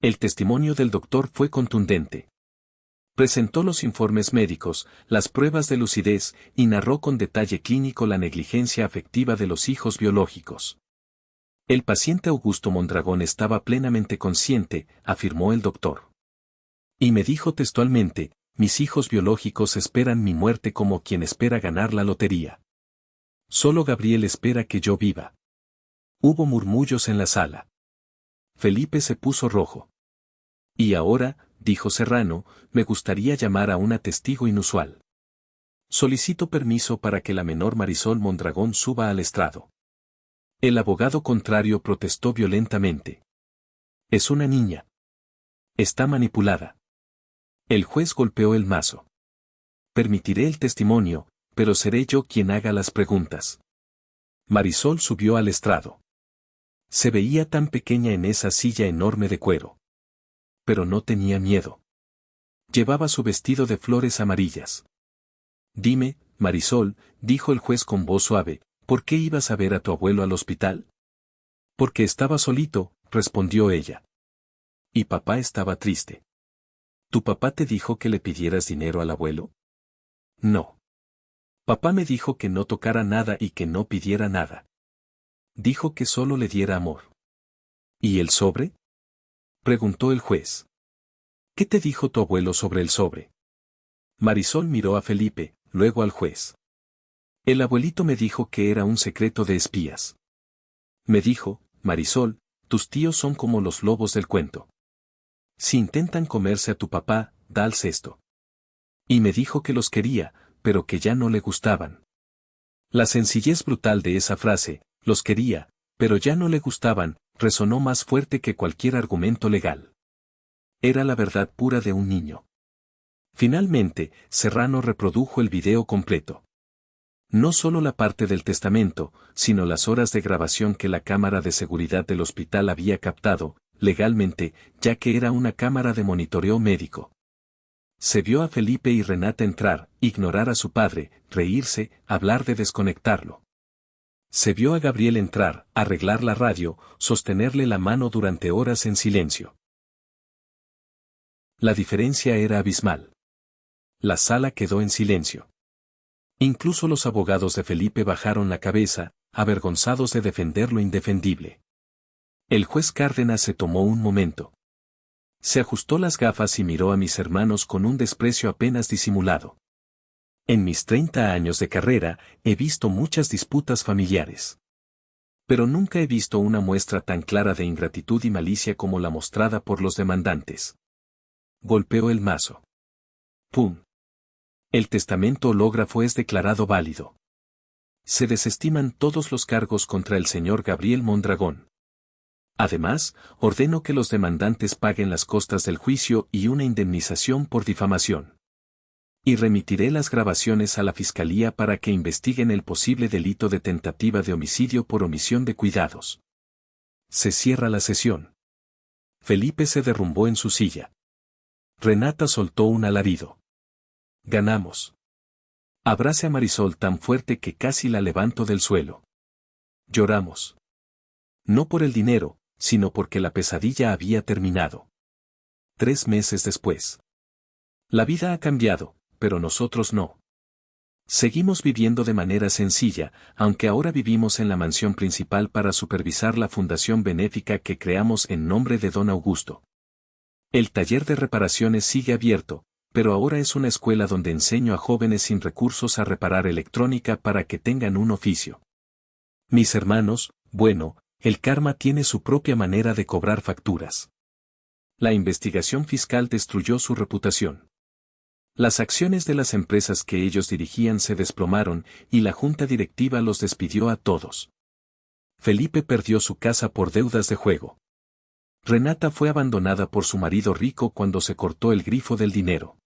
El testimonio del doctor fue contundente. Presentó los informes médicos, las pruebas de lucidez y narró con detalle clínico la negligencia afectiva de los hijos biológicos. El paciente Augusto Mondragón estaba plenamente consciente, afirmó el doctor. Y me dijo textualmente, mis hijos biológicos esperan mi muerte como quien espera ganar la lotería. Solo Gabriel espera que yo viva. Hubo murmullos en la sala. Felipe se puso rojo. Y ahora, dijo Serrano, me gustaría llamar a una testigo inusual. Solicito permiso para que la menor Marisol Mondragón suba al estrado. El abogado contrario protestó violentamente. Es una niña. Está manipulada. El juez golpeó el mazo. Permitiré el testimonio, pero seré yo quien haga las preguntas. Marisol subió al estrado. Se veía tan pequeña en esa silla enorme de cuero. Pero no tenía miedo. Llevaba su vestido de flores amarillas. Dime, Marisol, dijo el juez con voz suave, ¿por qué ibas a ver a tu abuelo al hospital? Porque estaba solito, respondió ella. Y papá estaba triste. ¿Tu papá te dijo que le pidieras dinero al abuelo? No. Papá me dijo que no tocara nada y que no pidiera nada. Dijo que solo le diera amor. ¿Y el sobre? Preguntó el juez. ¿Qué te dijo tu abuelo sobre el sobre? Marisol miró a Felipe, luego al juez. El abuelito me dijo que era un secreto de espías. Me dijo, Marisol, tus tíos son como los lobos del cuento. Si intentan comerse a tu papá, da al cesto. Y me dijo que los quería, pero que ya no le gustaban. La sencillez brutal de esa frase, los quería, pero ya no le gustaban, resonó más fuerte que cualquier argumento legal. Era la verdad pura de un niño. Finalmente, Serrano reprodujo el video completo. No solo la parte del testamento, sino las horas de grabación que la cámara de seguridad del hospital había captado, legalmente, ya que era una cámara de monitoreo médico. Se vio a Felipe y Renata entrar, ignorar a su padre, reírse, hablar de desconectarlo. Se vio a Gabriel entrar, arreglar la radio, sostenerle la mano durante horas en silencio. La diferencia era abismal. La sala quedó en silencio. Incluso los abogados de Felipe bajaron la cabeza, avergonzados de defender lo indefendible. El juez Cárdenas se tomó un momento. Se ajustó las gafas y miró a mis hermanos con un desprecio apenas disimulado. En mis 30 años de carrera, he visto muchas disputas familiares. Pero nunca he visto una muestra tan clara de ingratitud y malicia como la mostrada por los demandantes. Golpeó el mazo. ¡Pum! El testamento hológrafo es declarado válido. Se desestiman todos los cargos contra el señor Gabriel Mondragón. Además, ordeno que los demandantes paguen las costas del juicio y una indemnización por difamación. Y remitiré las grabaciones a la Fiscalía para que investiguen el posible delito de tentativa de homicidio por omisión de cuidados. Se cierra la sesión. Felipe se derrumbó en su silla. Renata soltó un alarido. Ganamos. Abrace a Marisol tan fuerte que casi la levanto del suelo. Lloramos. No por el dinero, sino porque la pesadilla había terminado. 3 meses después. La vida ha cambiado, pero nosotros no. Seguimos viviendo de manera sencilla, aunque ahora vivimos en la mansión principal para supervisar la fundación benéfica que creamos en nombre de don Augusto. El taller de reparaciones sigue abierto, pero ahora es una escuela donde enseño a jóvenes sin recursos a reparar electrónica para que tengan un oficio. Mis hermanos, bueno, el karma tiene su propia manera de cobrar facturas. La investigación fiscal destruyó su reputación. Las acciones de las empresas que ellos dirigían se desplomaron y la junta directiva los despidió a todos. Felipe perdió su casa por deudas de juego. Renata fue abandonada por su marido rico cuando se cortó el grifo del dinero.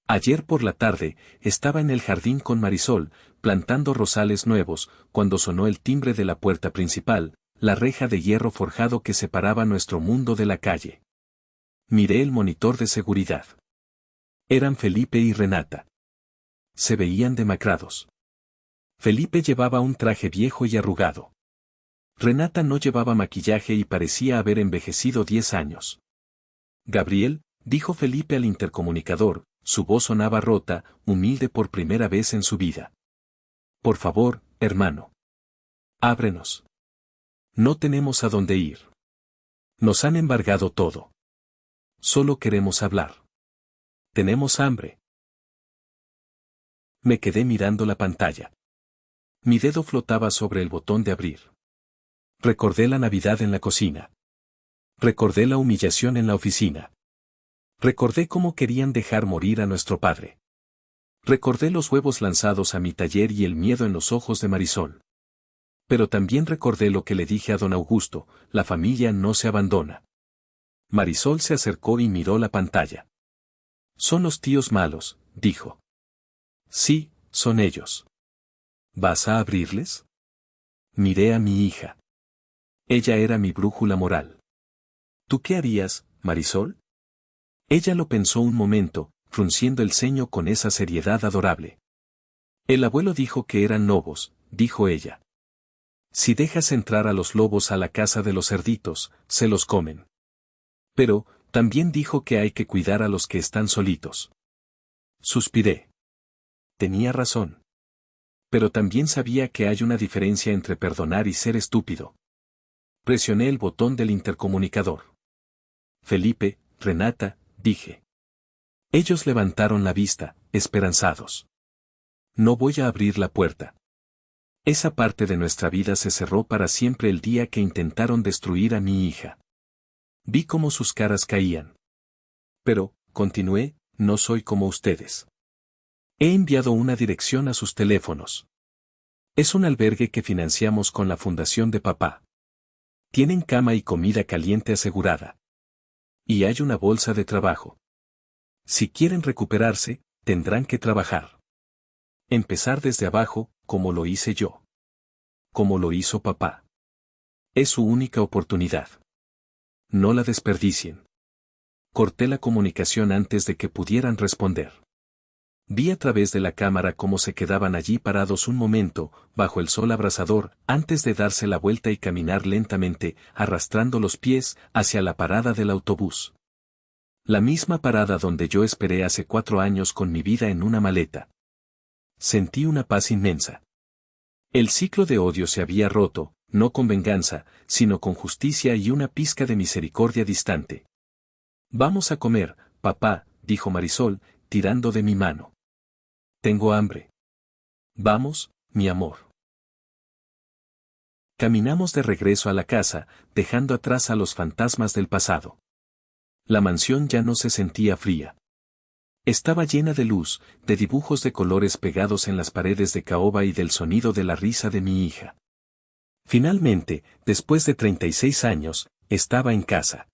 Ayer por la tarde, estaba en el jardín con Marisol, plantando rosales nuevos, cuando sonó el timbre de la puerta principal, la reja de hierro forjado que separaba nuestro mundo de la calle. Miré el monitor de seguridad. Eran Felipe y Renata. Se veían demacrados. Felipe llevaba un traje viejo y arrugado. Renata no llevaba maquillaje y parecía haber envejecido 10 años. Gabriel, dijo Felipe al intercomunicador, su voz sonaba rota, humilde por primera vez en su vida. Por favor, hermano. Ábrenos. No tenemos a dónde ir. Nos han embargado todo. Solo queremos hablar. Tenemos hambre. Me quedé mirando la pantalla. Mi dedo flotaba sobre el botón de abrir. Recordé la Navidad en la cocina. Recordé la humillación en la oficina. Recordé cómo querían dejar morir a nuestro padre. Recordé los huevos lanzados a mi taller y el miedo en los ojos de Marisol. Pero también recordé lo que le dije a don Augusto, la familia no se abandona. Marisol se acercó y miró la pantalla. Son los tíos malos, dijo. Sí, son ellos. ¿Vas a abrirles? Miré a mi hija. Ella era mi brújula moral. ¿Tú qué harías, Marisol? Ella lo pensó un momento, frunciendo el ceño con esa seriedad adorable. El abuelo dijo que eran lobos, dijo ella. Si dejas entrar a los lobos a la casa de los cerditos, se los comen. Pero, también dijo que hay que cuidar a los que están solitos. Suspiré. Tenía razón. Pero también sabía que hay una diferencia entre perdonar y ser estúpido. Presioné el botón del intercomunicador. Felipe, Renata, dije. Ellos levantaron la vista, esperanzados. No voy a abrir la puerta. Esa parte de nuestra vida se cerró para siempre el día que intentaron destruir a mi hija. Vi cómo sus caras caían. Pero, continué, no soy como ustedes. He enviado una dirección a sus teléfonos. Es un albergue que financiamos con la fundación de papá. Tienen cama y comida caliente asegurada. Y hay una bolsa de trabajo. Si quieren recuperarse, tendrán que trabajar. Empezar desde abajo, como lo hice yo. Como lo hizo papá. Es su única oportunidad. No la desperdicien. Corté la comunicación antes de que pudieran responder. Vi a través de la cámara cómo se quedaban allí parados un momento, bajo el sol abrasador, antes de darse la vuelta y caminar lentamente, arrastrando los pies, hacia la parada del autobús. La misma parada donde yo esperé hace 4 años con mi vida en una maleta. Sentí una paz inmensa. El ciclo de odio se había roto, no con venganza, sino con justicia y una pizca de misericordia distante. Vamos a comer, papá, dijo Marisol, tirando de mi mano. Tengo hambre. Vamos, mi amor. Caminamos de regreso a la casa, dejando atrás a los fantasmas del pasado. La mansión ya no se sentía fría. Estaba llena de luz, de dibujos de colores pegados en las paredes de caoba y del sonido de la risa de mi hija. Finalmente, después de 36 años, estaba en casa.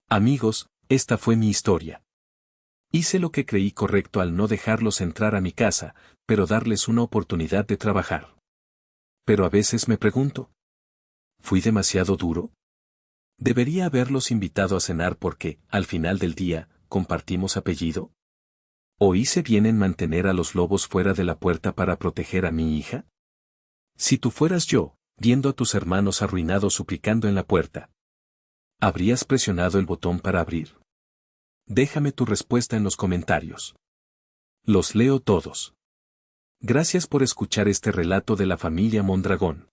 Amigos, esta fue mi historia. Hice lo que creí correcto al no dejarlos entrar a mi casa, pero darles una oportunidad de trabajar. Pero a veces me pregunto, ¿fui demasiado duro? ¿Debería haberlos invitado a cenar porque, al final del día, compartimos apellido? ¿O hice bien en mantener a los lobos fuera de la puerta para proteger a mi hija? Si tú fueras yo, viendo a tus hermanos arruinados suplicando en la puerta, ¿habrías presionado el botón para abrir? Déjame tu respuesta en los comentarios. Los leo todos. Gracias por escuchar este relato de la familia Mondragón.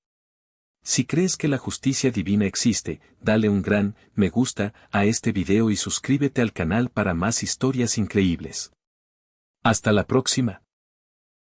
Si crees que la justicia divina existe, dale un gran me gusta a este video y suscríbete al canal para más historias increíbles. Hasta la próxima.